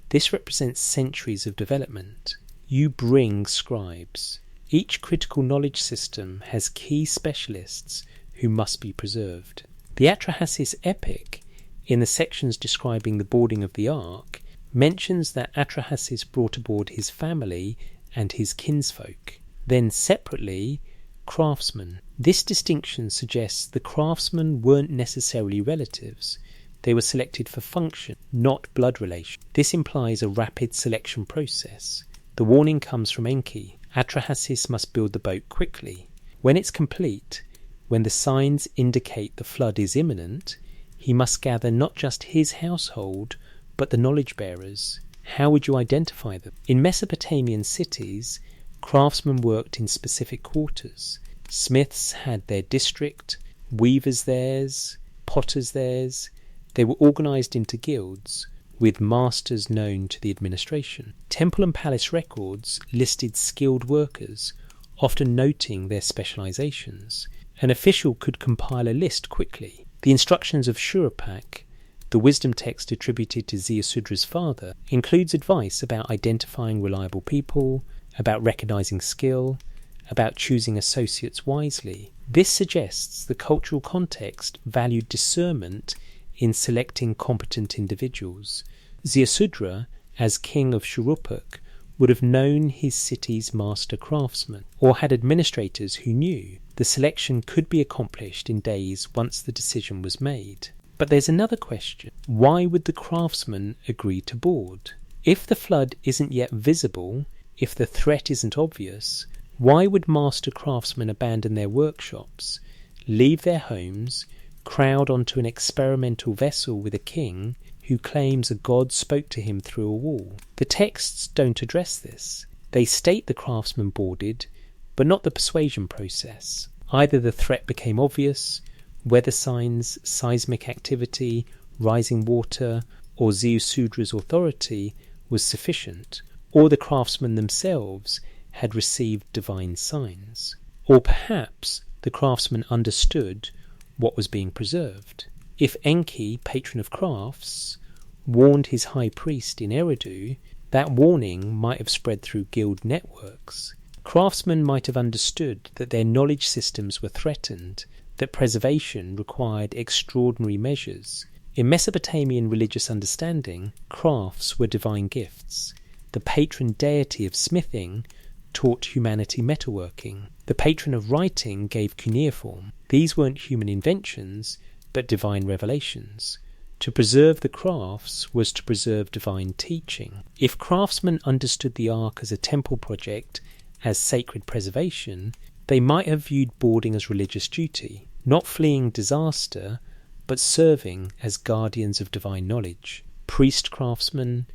this represents centuries of development. You bring scribes. Each critical knowledge system has key specialists who must be preserved. The Atrahasis epic, in the sections describing the boarding of the ark, mentions that Atrahasis brought aboard his family and his kinsfolk. Then separately, craftsmen. This distinction suggests the craftsmen weren't necessarily relatives. They were selected for function, not blood relation. This implies a rapid selection process. The warning comes from Enki. Atrahasis must build the boat quickly. When it's complete, when the signs indicate the flood is imminent, he must gather not just his household, but the knowledge bearers. How would you identify them? In Mesopotamian cities, craftsmen worked in specific quarters. Smiths had their district, weavers theirs, potters theirs. They were organised into guilds, with masters known to the administration. Temple and palace records listed skilled workers, often noting their specialisations. An official could compile a list quickly. The instructions of Shurapak, the wisdom text attributed to Ziusudra's father, includes advice about identifying reliable people, about recognising skill, about choosing associates wisely. This suggests the cultural context valued discernment in selecting competent individuals. Ziusudra, as king of Shuruppak, would have known his city's master craftsmen, or had administrators who knew. The selection could be accomplished in days once the decision was made. But there's another question. Why would the craftsman agree to board? If the flood isn't yet visible, if the threat isn't obvious, why would master craftsmen abandon their workshops, leave their homes, crowd onto an experimental vessel with a king who claims a god spoke to him through a wall? The texts don't address this. They state the craftsman boarded, but not the persuasion process. Either the threat became obvious, weather signs, seismic activity, rising water, or Ziusudra's authority was sufficient, or the craftsmen themselves had received divine signs. Or perhaps the craftsmen understood what was being preserved. If Enki, patron of crafts, warned his high priest in Eridu, that warning might have spread through guild networks. Craftsmen might have understood that their knowledge systems were threatened, that preservation required extraordinary measures. In Mesopotamian religious understanding, crafts were divine gifts. The patron deity of smithing taught humanity metalworking. The patron of writing gave cuneiform. These weren't human inventions, but divine revelations. To preserve the crafts was to preserve divine teaching. If craftsmen understood the ark as a temple project, as sacred preservation, they might have viewed boarding as religious duty, not fleeing disaster, but serving as guardians of divine knowledge. Priest craftsmen,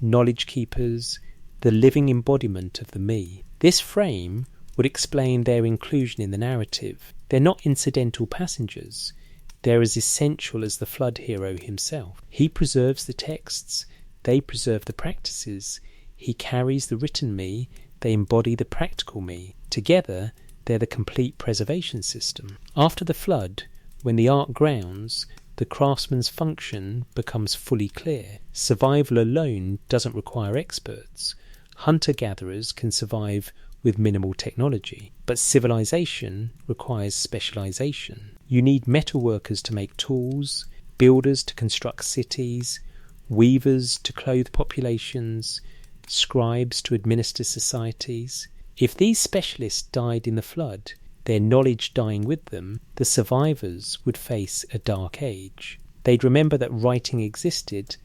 knowledge keepers, the living embodiment of the me. This frame would explain their inclusion in the narrative. They're not incidental passengers. They're as essential as the flood hero himself. He preserves the texts, they preserve the practices. He carries the written me, they embody the practical me. Together, they're the complete preservation system. After the flood, when the ark grounds, the craftsman's function becomes fully clear. Survival alone doesn't require experts. Hunter-gatherers can survive with minimal technology, but civilization requires specialization. You need metalworkers to make tools, builders to construct cities, weavers to clothe populations, scribes to administer societies. If these specialists died in the flood, their knowledge dying with them, the survivors would face a dark age. They'd remember that writing existed,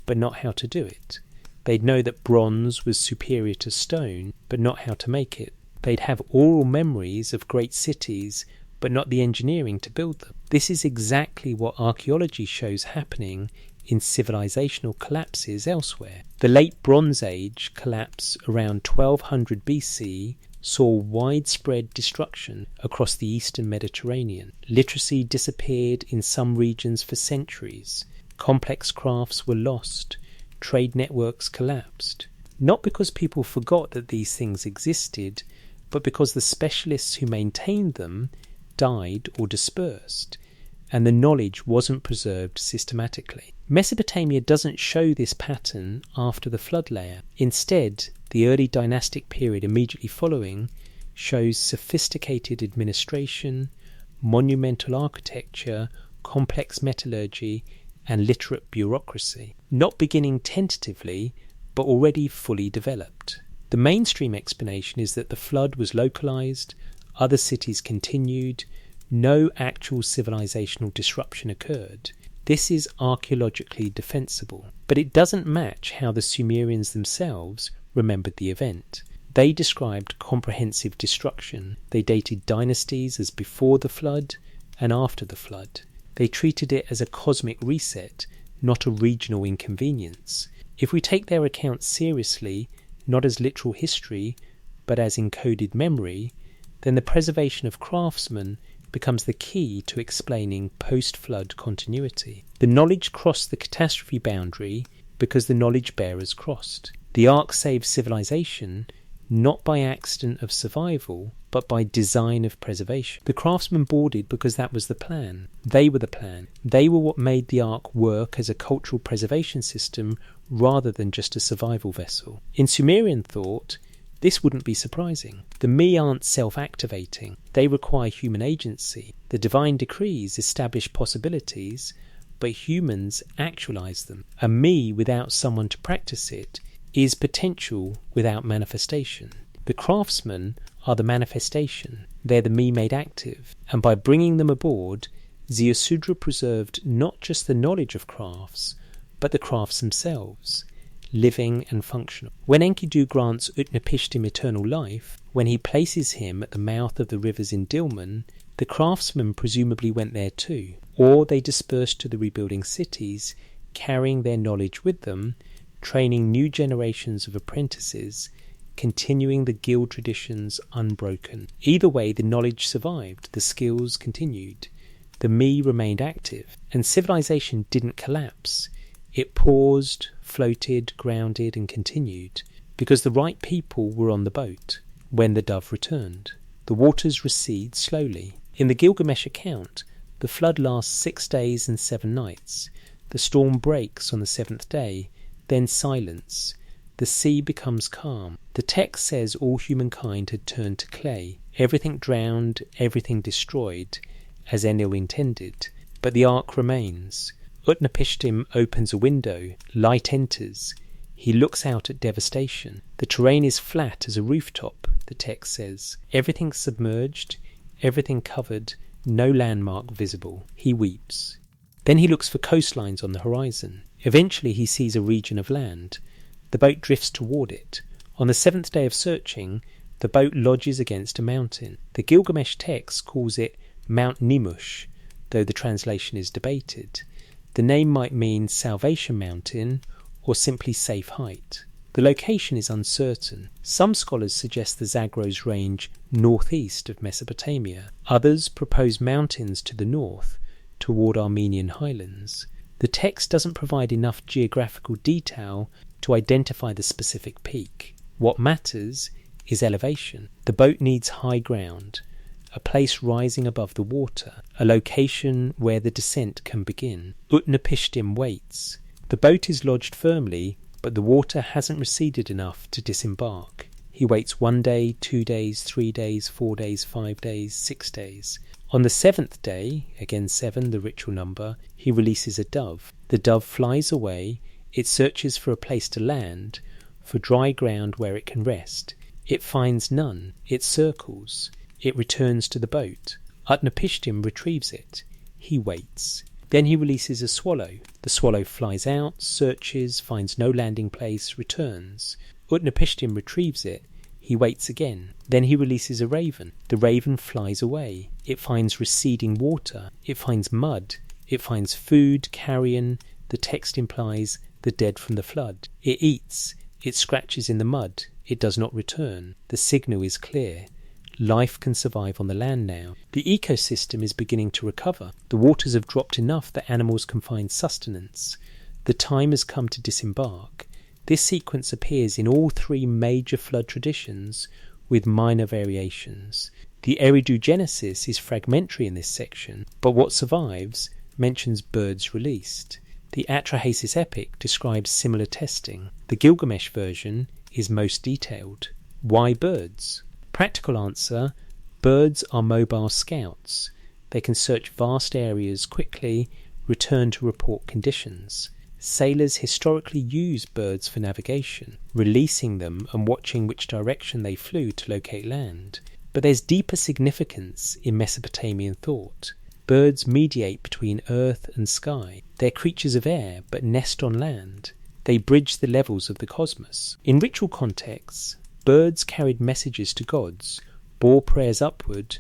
but not how to do it. They'd know that bronze was superior to stone, but not how to make it. They'd have oral memories of great cities, but not the engineering to build them. This is exactly what archaeology shows happening in civilizational collapses elsewhere. The late Bronze Age collapse around 1200 BC saw widespread destruction across the eastern Mediterranean. Literacy disappeared in some regions for centuries. Complex crafts were lost. Trade networks collapsed. Not because people forgot that these things existed, but because the specialists who maintained them died or dispersed, and the knowledge wasn't preserved systematically. Mesopotamia doesn't show this pattern after the flood layer. Instead, the early dynastic period immediately following shows sophisticated administration, monumental architecture, complex metallurgy, and literate bureaucracy, not beginning tentatively, but already fully developed. The mainstream explanation is that the flood was localized, other cities continued, no actual civilizational disruption occurred. This is archaeologically defensible, but it doesn't match how the Sumerians themselves remembered the event. They described comprehensive destruction. They dated dynasties as before the flood and after the flood. They treated it as a cosmic reset, not a regional inconvenience. If we take their accounts seriously, not as literal history, but as encoded memory, then the preservation of craftsmen becomes the key to explaining post-flood continuity. The knowledge crossed the catastrophe boundary because the knowledge bearers crossed. The Ark saved civilization not by accident of survival, but by design of preservation. The craftsmen boarded because that was the plan. They were the plan. They were what made the Ark work as a cultural preservation system rather than just a survival vessel. In Sumerian thought, this wouldn't be surprising. The me aren't self-activating. They require human agency. The divine decrees establish possibilities, but humans actualize them. A me without someone to practice it is potential without manifestation. The craftsmen are the manifestation. They're the me made active. And by bringing them aboard, Ziusudra preserved not just the knowledge of crafts, but the crafts themselves, living and functional. When Enkidu grants Utnapishtim eternal life, when he places him at the mouth of the rivers in Dilmun, the craftsmen presumably went there too, or they dispersed to the rebuilding cities, carrying their knowledge with them, training new generations of apprentices, continuing the guild traditions unbroken. Either way, the knowledge survived, the skills continued, the me remained active, and civilization didn't collapse. It paused, floated, grounded, and continued, because the right people were on the boat when the dove returned. The waters recede slowly. In the Gilgamesh account, the flood lasts 6 days and 7 nights. The storm breaks on the 7th day, then silence. The sea becomes calm. The text says all humankind had turned to clay, everything drowned, everything destroyed, as Enlil intended. But the ark remains. Utnapishtim opens a window, light enters. He looks out at devastation. The terrain is flat as a rooftop, the text says. Everything submerged, everything covered, no landmark visible. He weeps. Then he looks for coastlines on the horizon. Eventually he sees a region of land. The boat drifts toward it. On the 7th day of searching, the boat lodges against a mountain. The Gilgamesh text calls it Mount Nimush, though the translation is debated. The name might mean Salvation Mountain or simply Safe Height. The location is uncertain. Some scholars suggest the Zagros range northeast of Mesopotamia. Others propose mountains to the north, toward Armenian highlands. The text doesn't provide enough geographical detail to identify the specific peak. What matters is elevation. The boat needs high ground, a place rising above the water, a location where the descent can begin. Utnapishtim waits. The boat is lodged firmly, but the water hasn't receded enough to disembark. He waits 1 day, 2 days, 3 days, 4 days, 5 days, 6 days. On the 7th day, again 7 the ritual number, he releases a dove. The dove flies away. It searches for a place to land, for dry ground where it can rest. It finds none. It circles. It returns to the boat. Utnapishtim retrieves it. He waits. Then he releases a swallow. The swallow flies out, searches, finds no landing place, returns. Utnapishtim retrieves it. He waits again. Then he releases a raven. The raven flies away. It finds receding water. It finds mud. It finds food, carrion. The text implies the dead from the flood. It eats. It scratches in the mud. It does not return. The signal is clear. Life can survive on the land now. The ecosystem is beginning to recover. The waters have dropped enough that animals can find sustenance. The time has come to disembark. This sequence appears in all three major flood traditions with minor variations. The Eridugenesis is fragmentary in this section, but what survives mentions birds released. The Atrahasis epic describes similar testing. The Gilgamesh version is most detailed. Why birds? Practical answer: birds are mobile scouts. They can search vast areas quickly, return to report conditions. Sailors historically used birds for navigation, releasing them and watching which direction they flew to locate land. But there's deeper significance in Mesopotamian thought. Birds mediate between earth and sky. They're creatures of air, but nest on land. They bridge the levels of the cosmos. In ritual contexts, birds carried messages to gods, bore prayers upward,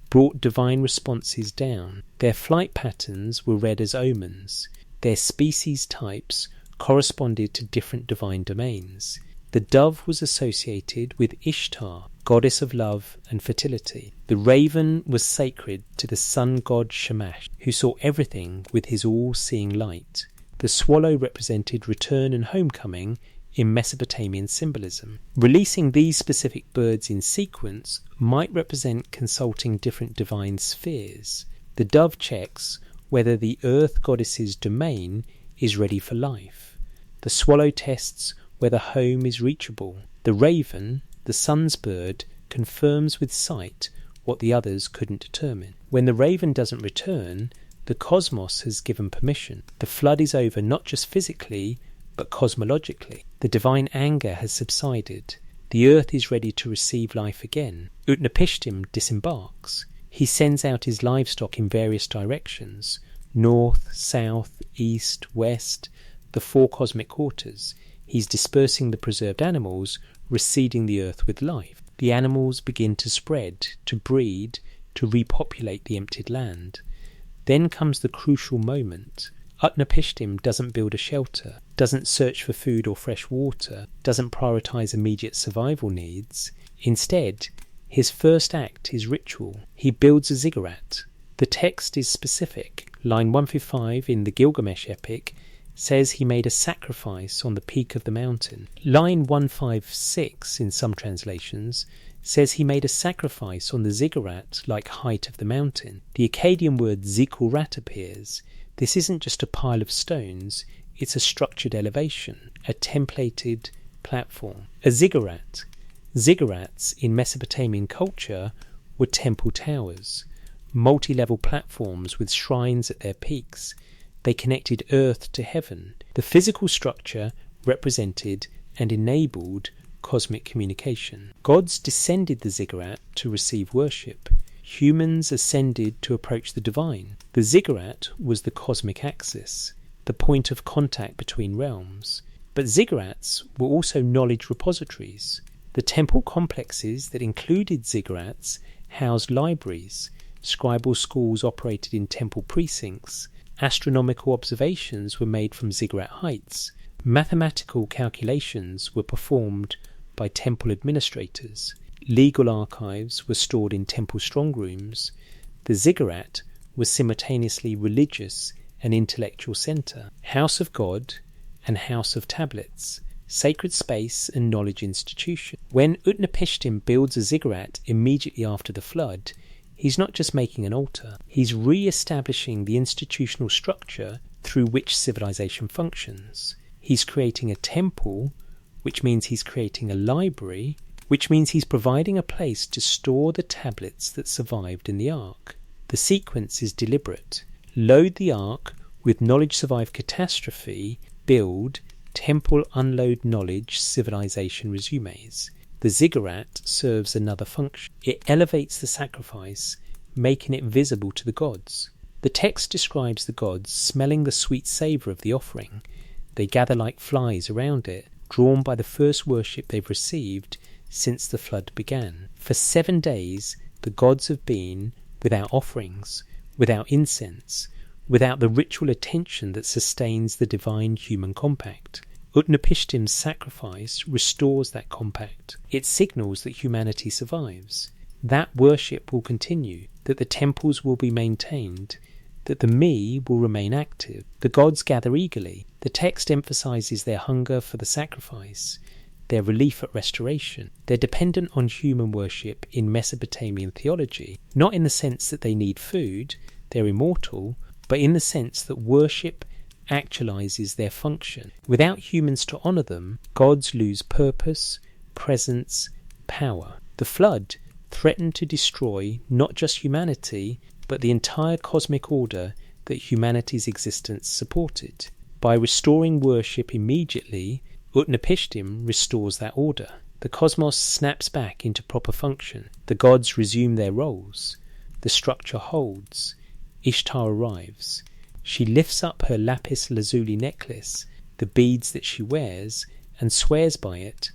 brought divine responses down. Their flight patterns were read as omens. Their species types corresponded to different divine domains. The dove was associated with Ishtar, goddess of love and fertility. The raven was sacred to the sun god Shamash, who saw everything with his all-seeing light. The swallow represented return and homecoming in Mesopotamian symbolism. Releasing these specific birds in sequence might represent consulting different divine spheres. The dove checks whether the earth goddess's domain is ready for life. The swallow tests whether home is reachable. The raven, the sun's bird, confirms with sight what the others couldn't determine. When the raven doesn't return, the cosmos has given permission. The flood is over not just physically, but cosmologically. The divine anger has subsided. The earth is ready to receive life again. Utnapishtim disembarks. He sends out his livestock in various directions: north, south, east, west, the four cosmic quarters. He's dispersing the preserved animals, reseeding the earth with life. The animals begin to spread, to breed, to repopulate the emptied land. Then comes the crucial moment. Utnapishtim doesn't build a shelter, doesn't search for food or fresh water, doesn't prioritize immediate survival needs. Instead, his first act is ritual. He builds a ziggurat. The text is specific. Line 155 in the Gilgamesh epic says he made a sacrifice on the peak of the mountain. Line 156 in some translations says he made a sacrifice on the ziggurat-like height of the mountain. The Akkadian word zikurat appears. This isn't just a pile of stones, it's a structured elevation, a templated platform. A ziggurat. Ziggurats in Mesopotamian culture were temple towers, multi-level platforms with shrines at their peaks. They connected earth to heaven. The physical structure represented and enabled cosmic communication. Gods descended the ziggurat to receive worship. Humans ascended to approach the divine. The ziggurat was the cosmic axis, the point of contact between realms. But ziggurats were also knowledge repositories. The temple complexes that included ziggurats housed libraries. Scribal schools operated in temple precincts. Astronomical observations were made from ziggurat heights. Mathematical calculations were performed by temple administrators. Legal archives were stored in temple strongrooms. The ziggurat was simultaneously religious and intellectual centre, house of God and house of tablets, sacred space and knowledge institution. When Utnapishtim builds a ziggurat immediately after the flood, he's not just making an altar, he's re-establishing the institutional structure through which civilization functions. He's creating a temple, which means he's creating a library, which means he's providing a place to store the tablets that survived in the Ark. The sequence is deliberate. Load the Ark with knowledge survive catastrophe, build, temple unload knowledge, civilization resumes. The ziggurat serves another function. It elevates the sacrifice, making it visible to the gods. The text describes the gods smelling the sweet savour of the offering. They gather like flies around it, drawn by the first worship they've received since the flood began. For 7 days, the gods have been without offerings, without incense, without the ritual attention that sustains the divine-human compact. Utnapishtim's sacrifice restores that compact. It signals that humanity survives. That worship will continue, that the temples will be maintained, that the me will remain active. The gods gather eagerly. The text emphasizes their hunger for the sacrifice, their relief at restoration. They're dependent on human worship in Mesopotamian theology, not in the sense that they need food, they're immortal, but in the sense that worship actualizes their function. Without humans to honor them, gods lose purpose, presence, power. The flood threatened to destroy not just humanity, but the entire cosmic order that humanity's existence supported. By restoring worship immediately, Utnapishtim restores that order. The cosmos snaps back into proper function. The gods resume their roles. The structure holds. Ishtar arrives. She lifts up her lapis lazuli necklace, the beads that she wears, and swears by it,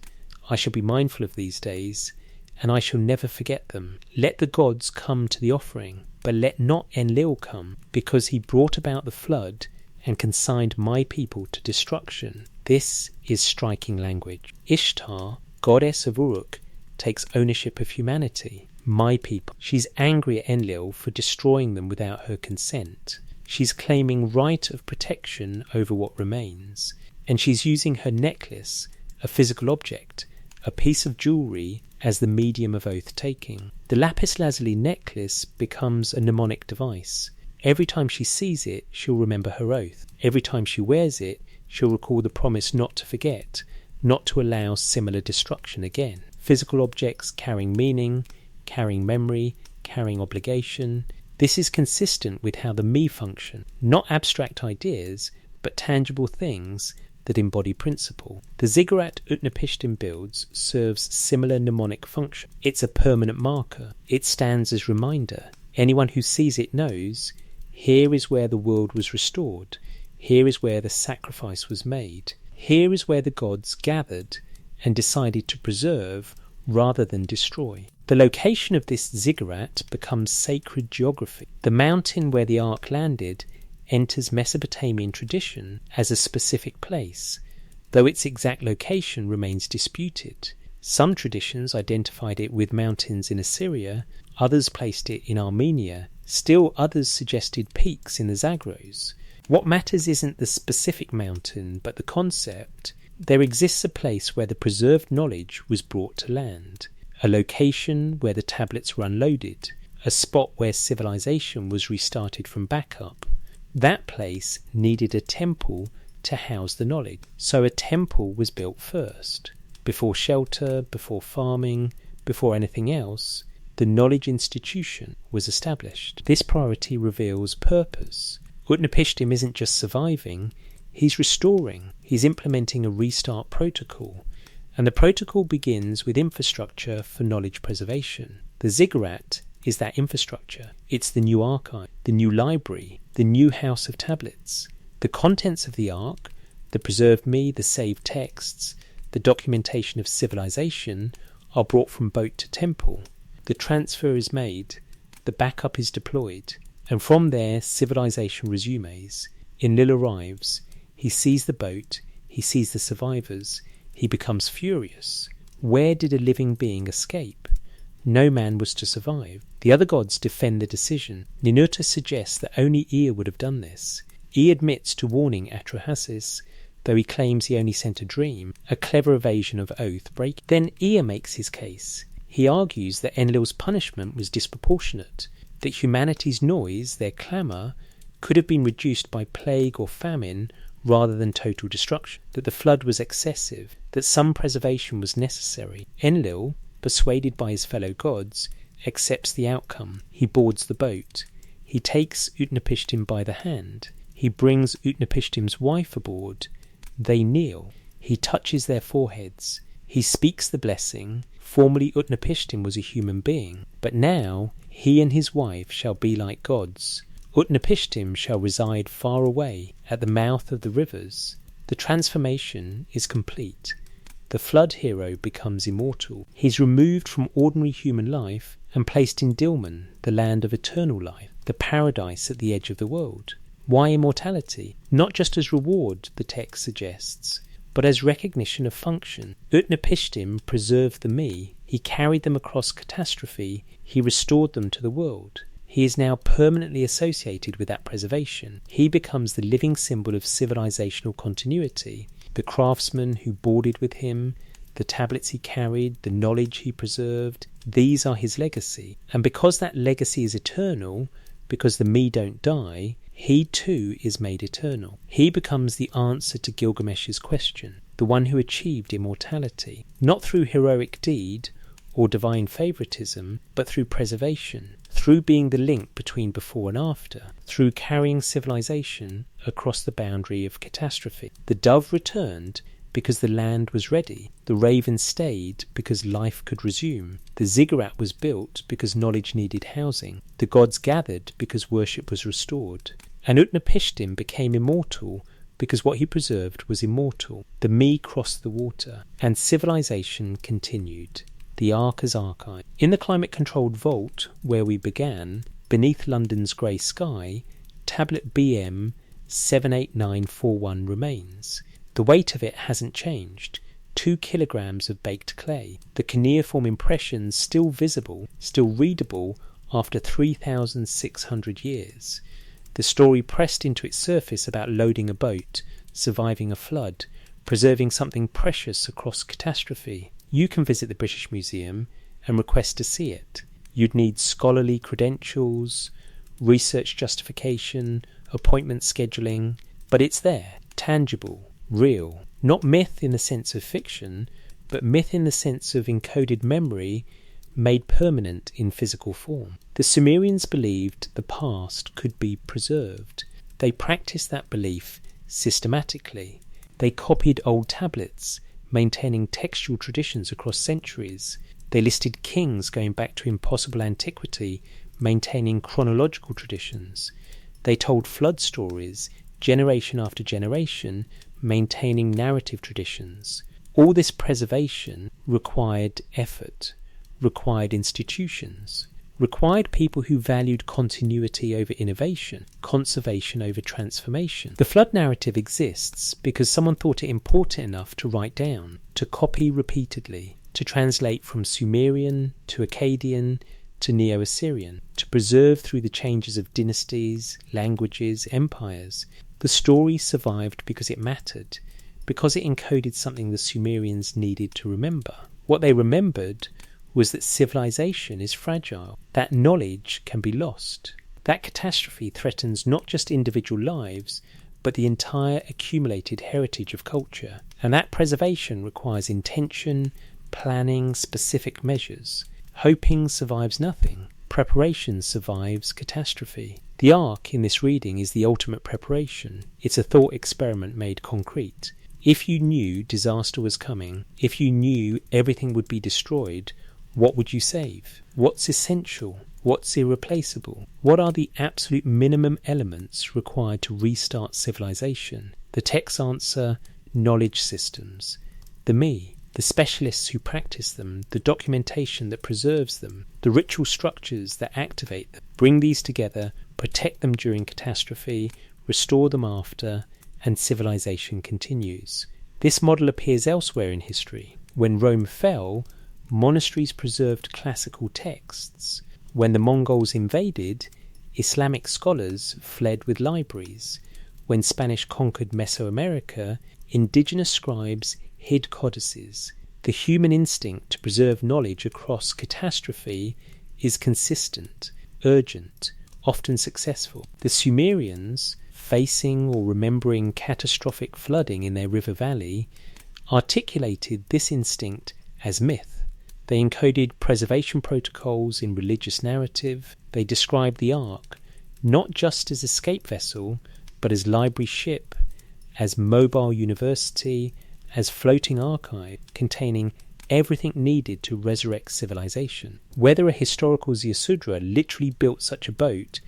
"I shall be mindful of these days, and I shall never forget them. Let the gods come to the offering, but let not Enlil come, because he brought about the flood and consigned my people to destruction." This is striking language. Ishtar, goddess of Uruk, takes ownership of humanity, my people. She's angry at Enlil for destroying them without her consent. She's claiming right of protection over what remains, and she's using her necklace, a physical object, a piece of jewellery, as the medium of oath-taking. The lapis lazuli necklace becomes a mnemonic device. Every time she sees it, she'll remember her oath. Every time she wears it, she'll recall the promise not to forget, not to allow similar destruction again. Physical objects carrying meaning, carrying memory, carrying obligation. This is consistent with how the me function, not abstract ideas, but tangible things that embody principle. The ziggurat Utnapishtim builds serves similar mnemonic function. It's a permanent marker. It stands as reminder. Anyone who sees it knows, here is where the world was restored. Here is where the sacrifice was made. Here is where the gods gathered and decided to preserve rather than destroy. The location of this ziggurat becomes sacred geography. The mountain where the ark landed enters Mesopotamian tradition as a specific place, though its exact location remains disputed. Some traditions identified it with mountains in Assyria, others placed it in Armenia, still others suggested peaks in the Zagros. What matters isn't the specific mountain, but the concept. There exists a place where the preserved knowledge was brought to land, a location where the tablets were unloaded, a spot where civilization was restarted from backup. That place needed a temple to house the knowledge, so a temple was built first. Before shelter, before farming, before anything else, the knowledge institution was established. This priority reveals purpose. Utnapishtim isn't just surviving, he's restoring. He's implementing a restart protocol, and the protocol begins with infrastructure for knowledge preservation. The ziggurat is that infrastructure. It's the new archive, the new library, the new house of tablets. The contents of the ark, the preserved me, the saved texts, the documentation of civilization are brought from boat to temple. The transfer is made, the backup is deployed, and from there civilization resumes. Enlil arrives, he sees the boat, he sees the survivors, he becomes furious. Where did a living being escape? No man was to survive. The other gods defend the decision. Ninurta suggests that only Ea would have done this. Ea admits to warning Atrahasis, though he claims he only sent a dream, a clever evasion of oath breaking. Then Ea makes his case. He argues that Enlil's punishment was disproportionate, that humanity's noise, their clamour, could have been reduced by plague or famine rather than total destruction, that the flood was excessive, that some preservation was necessary. Enlil, persuaded by his fellow gods, accepts the outcome. He boards the boat. He takes Utnapishtim by the hand. He brings Utnapishtim's wife aboard. They kneel. He touches their foreheads. He speaks the blessing. Formerly Utnapishtim was a human being, but now he and his wife shall be like gods. Utnapishtim shall reside far away at the mouth of the rivers. The transformation is complete. The flood hero becomes immortal. He's removed from ordinary human life and placed in Dilmun, the land of eternal life, the paradise at the edge of the world. Why immortality? Not just as reward, the text suggests, but as recognition of function. Utnapishtim preserved the me. He carried them across catastrophe. He restored them to the world. He is now permanently associated with that preservation. He becomes the living symbol of civilizational continuity. The craftsmen who boarded with him, the tablets he carried, the knowledge he preserved, these are his legacy. And because that legacy is eternal, because the me don't die, he too is made eternal. He becomes the answer to Gilgamesh's question, the one who achieved immortality, not through heroic deed or divine favoritism, but through preservation, through being the link between before and after, through carrying civilization across the boundary of catastrophe. The dove returned because the land was ready. The raven stayed because life could resume. The ziggurat was built because knowledge needed housing. The gods gathered because worship was restored. And Utnapishtim became immortal because what he preserved was immortal. The me crossed the water, and civilization continued. The Ark as archive. In the climate-controlled vault where we began, beneath London's grey sky, tablet BM 78941 remains. The weight of it hasn't changed. 2 kilograms of baked clay. The cuneiform impressions still visible, still readable after 3,600 years. The story pressed into its surface about loading a boat, surviving a flood, preserving something precious across catastrophe. You can visit the British Museum and request to see it. You'd need scholarly credentials, research justification, appointment scheduling, but it's there, tangible, real. Not myth in the sense of fiction, but myth in the sense of encoded memory made permanent in physical form. The Sumerians believed the past could be preserved. They practiced that belief systematically. They copied old tablets, maintaining textual traditions across centuries. They listed kings going back to impossible antiquity, maintaining chronological traditions. They told flood stories, generation after generation, maintaining narrative traditions. All this preservation required effort, required institutions, required people who valued continuity over innovation, conservation over transformation. The flood narrative exists because someone thought it important enough to write down, to copy repeatedly, to translate from Sumerian to Akkadian to Neo-Assyrian, to preserve through the changes of dynasties, languages, empires. The story survived because it mattered, because it encoded something the Sumerians needed to remember. What they remembered was that civilization is fragile, that knowledge can be lost, that catastrophe threatens not just individual lives, but the entire accumulated heritage of culture, and that preservation requires intention, planning, specific measures. Hoping survives nothing. Preparation survives catastrophe. The Ark in this reading is the ultimate preparation. It's a thought experiment made concrete. If you knew disaster was coming, if you knew everything would be destroyed, what would you save? What's essential? What's irreplaceable? What are the absolute minimum elements required to restart civilization? The texts answer knowledge systems. The me, the specialists who practice them, the documentation that preserves them, the ritual structures that activate them. Bring these together, protect them during catastrophe, restore them after, and civilization continues. This model appears elsewhere in history. When Rome fell, monasteries preserved classical texts. When the Mongols invaded, Islamic scholars fled with libraries. When Spanish conquered Mesoamerica, indigenous scribes hid codices. The human instinct to preserve knowledge across catastrophe is consistent, urgent, often successful. The Sumerians, facing or remembering catastrophic flooding in their river valley, articulated this instinct as myth. They encoded preservation protocols in religious narrative. They described the Ark not just as escape vessel, but as library ship, as mobile university, as floating archive containing everything needed to resurrect civilization. Whether a historical Ziusudra literally built such a boat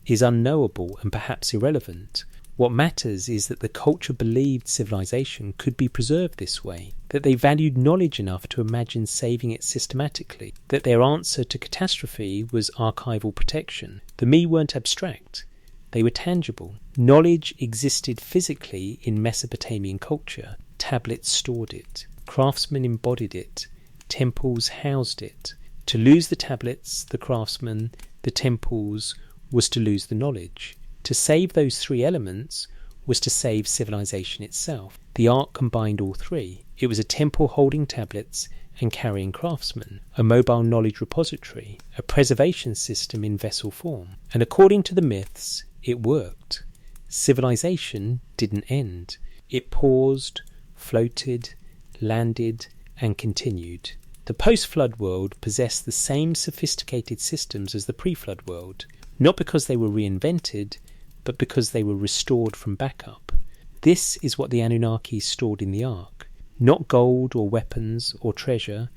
is unknowable and perhaps irrelevant. What matters is that the culture believed civilization could be preserved this way, that they valued knowledge enough to imagine saving it systematically, that their answer to catastrophe was archival protection. The me weren't abstract, they were tangible. Knowledge existed physically in Mesopotamian culture. Tablets stored it. Craftsmen embodied it. Temples housed it. To lose the tablets, the craftsmen, the temples, was to lose the knowledge. To save those three elements was to save civilization itself. The Ark combined all three. It was a temple holding tablets and carrying craftsmen, a mobile knowledge repository, a preservation system in vessel form. And according to the myths, it worked. Civilization didn't end. It paused, floated, landed, and continued. The post-flood world possessed the same sophisticated systems as the pre-flood world, not because they were reinvented, but because they were restored from backup. This is what the Anunnaki stored in the Ark. Not gold or weapons or treasure,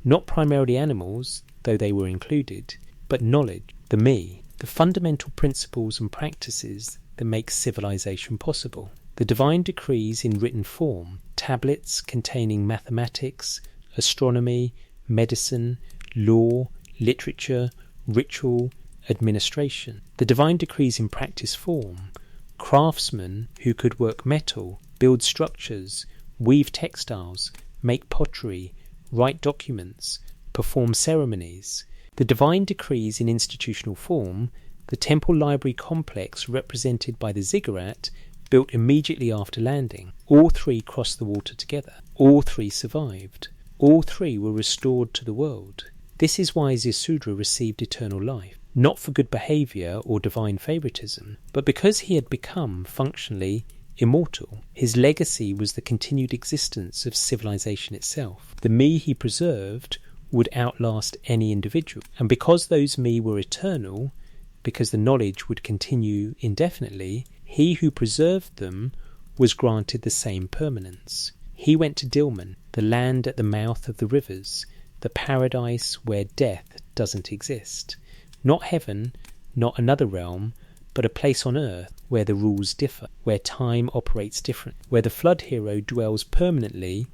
not primarily animals, though they were included, but knowledge, the me, the fundamental principles and practices that make civilization possible. The divine decrees in written form, tablets containing mathematics, astronomy, medicine, law, literature, ritual, administration. The divine decrees in practice form, craftsmen who could work metal, build structures, weave textiles, make pottery, write documents, perform ceremonies. The divine decrees in institutional form, the temple library complex represented by the ziggurat, built immediately after landing. All three crossed the water together. All three survived. All three were restored to the world. This is why Ziusudra received eternal life, not for good behaviour or divine favouritism, but because he had become, functionally, immortal. His legacy was the continued existence of civilization itself. The me he preserved would outlast any individual, and because those me were eternal, because the knowledge would continue indefinitely, he who preserved them was granted the same permanence. He went to Dilmun, the land at the mouth of the rivers, the paradise where death doesn't exist. Not heaven, not another realm, but a place on earth where the rules differ, where time operates different, where the flood hero dwells permanently,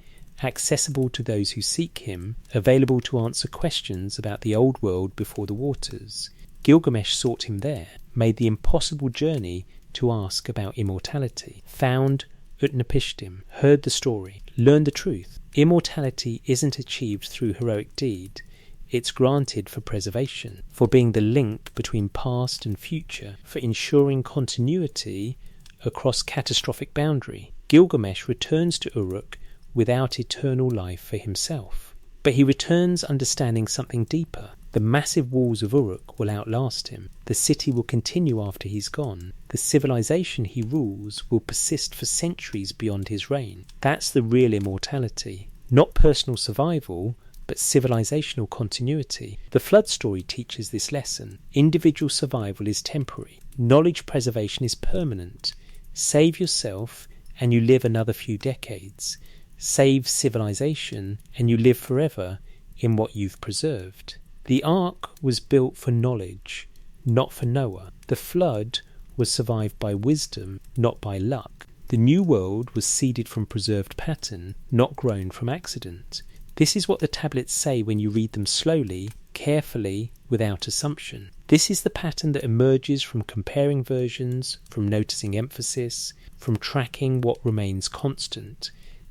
accessible to those who seek him, available to answer questions about the old world before the waters. Gilgamesh sought him there, made the impossible journey to ask about immortality, found Utnapishtim, heard the story, learned the truth. Immortality isn't achieved through heroic deed, it's granted for preservation, for being the link between past and future, for ensuring continuity across catastrophic boundary. Gilgamesh returns to Uruk without eternal life for himself. But he returns understanding something deeper. The massive walls of Uruk will outlast him. The city will continue after he's gone. The civilization he rules will persist for centuries beyond his reign. That's the real immortality. Not personal survival, but civilizational continuity. The flood story teaches this lesson. Individual survival is temporary. Knowledge preservation is permanent. Save yourself and you live another few decades. Save civilization and you live forever in what you've preserved. The ark was built for knowledge, not for Noah. The flood was survived by wisdom, not by luck. The new world was seeded from preserved pattern, not grown from accident. This is what the tablets say when you read them slowly, carefully, without assumption. This is the pattern that emerges from comparing versions, from noticing emphasis, from tracking what remains constant.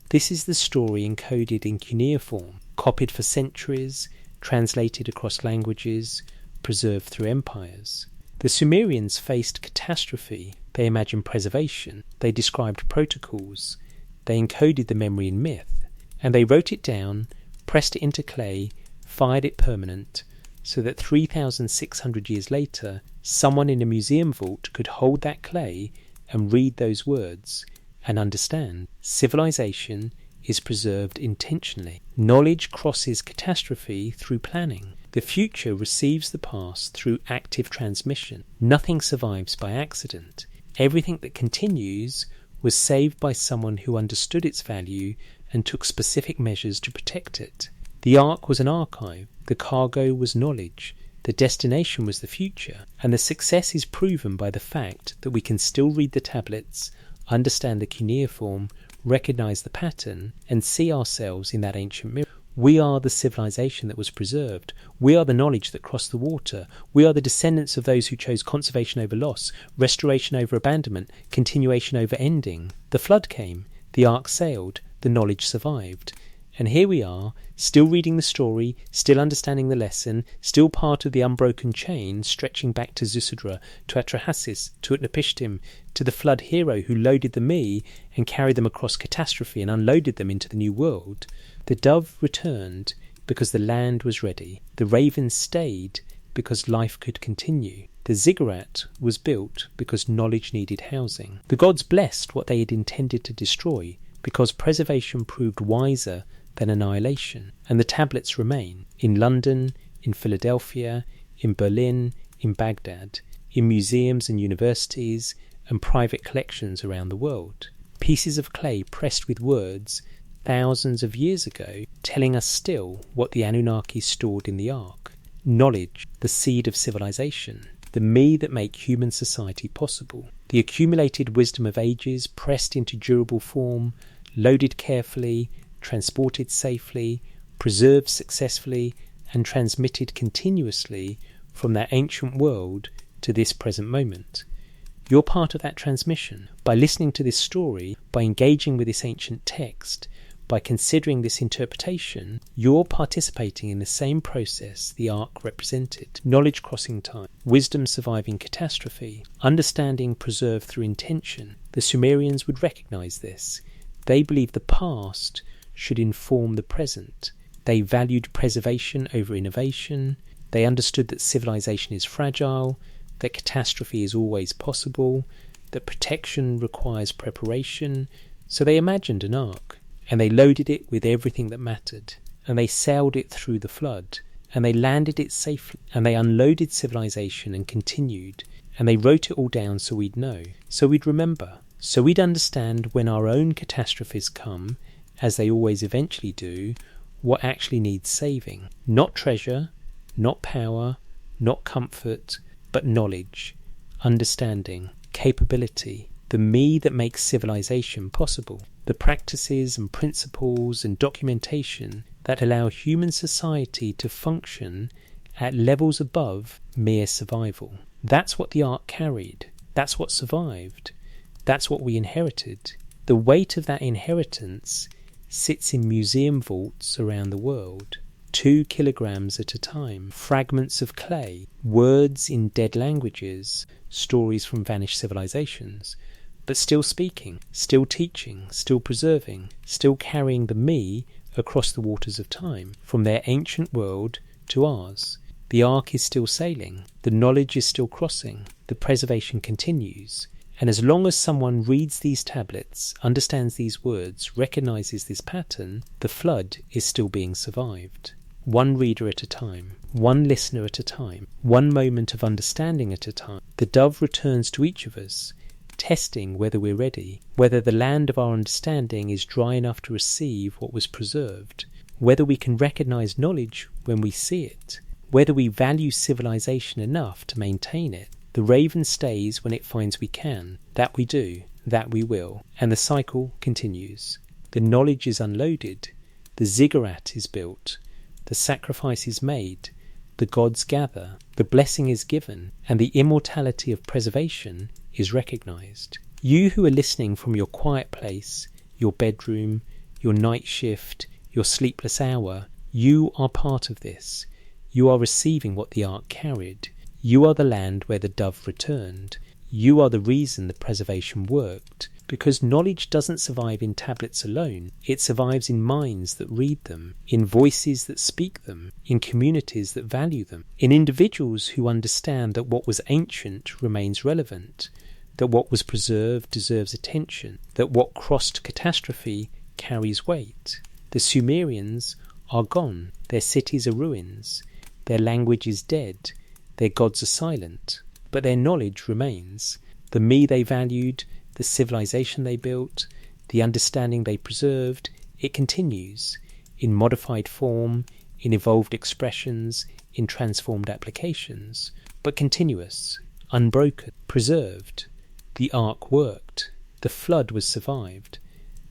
This is the story encoded in cuneiform, copied for centuries, translated across languages, preserved through empires. The Sumerians faced catastrophe. They imagined preservation. They described protocols. They encoded the memory in myth. And they wrote it down, pressed it into clay, fired it permanent, so that 3,600 years later, someone in a museum vault could hold that clay and read those words and understand. Civilization is preserved intentionally. Knowledge crosses catastrophe through planning. The future receives the past through active transmission. Nothing survives by accident. Everything that continues was saved by someone who understood its value and took specific measures to protect it. The Ark was an archive, the cargo was knowledge, the destination was the future, and the success is proven by the fact that we can still read the tablets, understand the cuneiform, recognise the pattern, and see ourselves in that ancient mirror. We are the civilization that was preserved. We are the knowledge that crossed the water. We are the descendants of those who chose conservation over loss, restoration over abandonment, continuation over ending. The flood came, the Ark sailed, the knowledge survived. And here we are, still reading the story, still understanding the lesson, still part of the unbroken chain stretching back to Zusudra, to Atrahasis, to Utnapishtim, to the flood hero who loaded the me and carried them across catastrophe and unloaded them into the new world. The dove returned because the land was ready. The raven stayed because life could continue. The ziggurat was built because knowledge needed housing. The gods blessed what they had intended to destroy because preservation proved wiser than annihilation. And the tablets remain in London, in Philadelphia, in Berlin, in Baghdad, in museums and universities and private collections around the world. Pieces of clay pressed with words thousands of years ago, telling us still what the Anunnaki stored in the Ark. Knowledge, the seed of civilization, the me that make human society possible. The accumulated wisdom of ages pressed into durable form, loaded carefully, transported safely, preserved successfully, and transmitted continuously from that ancient world to this present moment. You're part of that transmission. By listening to this story, by engaging with this ancient text, by considering this interpretation, you're participating in the same process the Ark represented. Knowledge crossing time, wisdom surviving catastrophe, understanding preserved through intention. The Sumerians would recognize this. They believed the past should inform the present. They valued preservation over innovation. They understood that civilization is fragile, that catastrophe is always possible, that protection requires preparation. So they imagined an ark, and they loaded it with everything that mattered, and they sailed it through the flood, and they landed it safely, and they unloaded civilization and continued, and they wrote it all down so we'd know, so we'd remember, so we'd understand when our own catastrophes come, as they always eventually do, what actually needs saving. Not treasure, not power, not comfort, but knowledge, understanding, capability, the me that makes civilization possible, the practices and principles and documentation that allow human society to function at levels above mere survival. That's what the Ark carried. That's what survived. That's what we inherited. The weight of that inheritance sits in museum vaults around the world, 2 kilograms at a time, fragments of clay, words in dead languages, stories from vanished civilizations, but still speaking, still teaching, still preserving, still carrying the me across the waters of time, from their ancient world to ours. The Ark is still sailing, the knowledge is still crossing, the preservation continues, and as long as someone reads these tablets, understands these words, recognizes this pattern, the flood is still being survived. One reader at a time, one listener at a time, one moment of understanding at a time. The dove returns to each of us, testing whether we're ready, whether the land of our understanding is dry enough to receive what was preserved, whether we can recognize knowledge when we see it, whether we value civilization enough to maintain it. The raven stays when it finds we can. That we do, that we will. And the cycle continues. The knowledge is unloaded, the ziggurat is built, the sacrifice is made, the gods gather, the blessing is given, and the immortality of preservation is recognized. You who are listening from your quiet place, your bedroom, your night shift, your sleepless hour, you are part of this. You are receiving what the Ark carried. You are the land where the dove returned. You are the reason the preservation worked. Because knowledge doesn't survive in tablets alone. It survives in minds that read them, in voices that speak them, in communities that value them, in individuals who understand that what was ancient remains relevant, that what was preserved deserves attention, that what crossed catastrophe carries weight. The Sumerians are gone. Their cities are ruins. Their language is dead. Their gods are silent. But their knowledge remains. The me they valued, the civilization they built, the understanding they preserved, It continues, in modified form, in evolved expressions, in transformed applications, but continuous, unbroken, preserved. The ark worked, the flood was survived,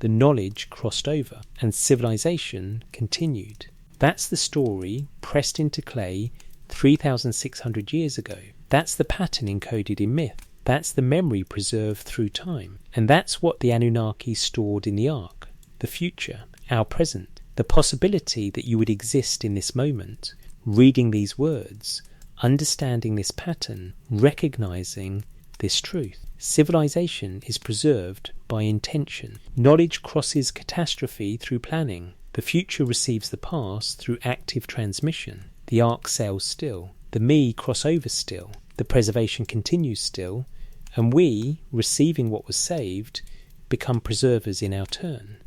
the knowledge crossed over, and civilization continued. That's the story pressed into clay 3,600 years ago. That's the pattern encoded in myth. That's the memory preserved through time. And that's what the Anunnaki stored in the ark. The future, our present, the possibility that you would exist in this moment, reading these words, understanding this pattern, recognizing this truth. Civilization is preserved by intention. Knowledge crosses catastrophe through planning. The future receives the past through active transmission. The ark sails still. The me cross over still. The preservation continues still. And we, receiving what was saved, become preservers in our turn.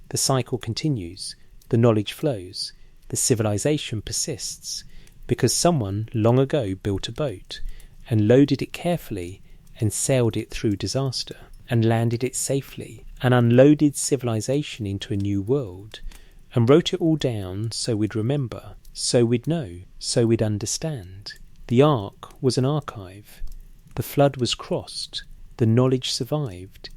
The cycle continues. The knowledge flows. The civilization persists. Because someone long ago built a boat and loaded it carefully and sailed it through disaster and landed it safely and unloaded civilization into a new world and wrote it all down so we'd remember, so we'd know, so we'd understand. The ark was an archive. The flood was crossed. The knowledge survived.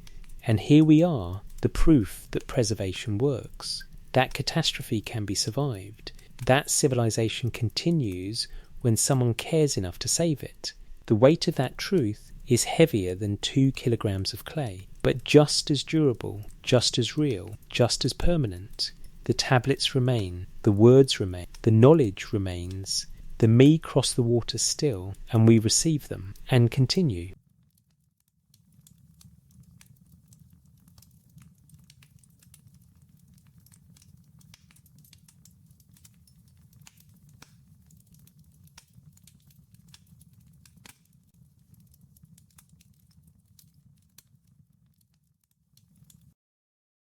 And here we are, the proof that preservation works. That catastrophe can be survived. That civilization continues when someone cares enough to save it. The weight of that truth is heavier than 2 kilograms of clay, but just as durable, just as real, just as permanent. The tablets remain, the words remain, the knowledge remains. The me cross the water still, and we receive them, and continue.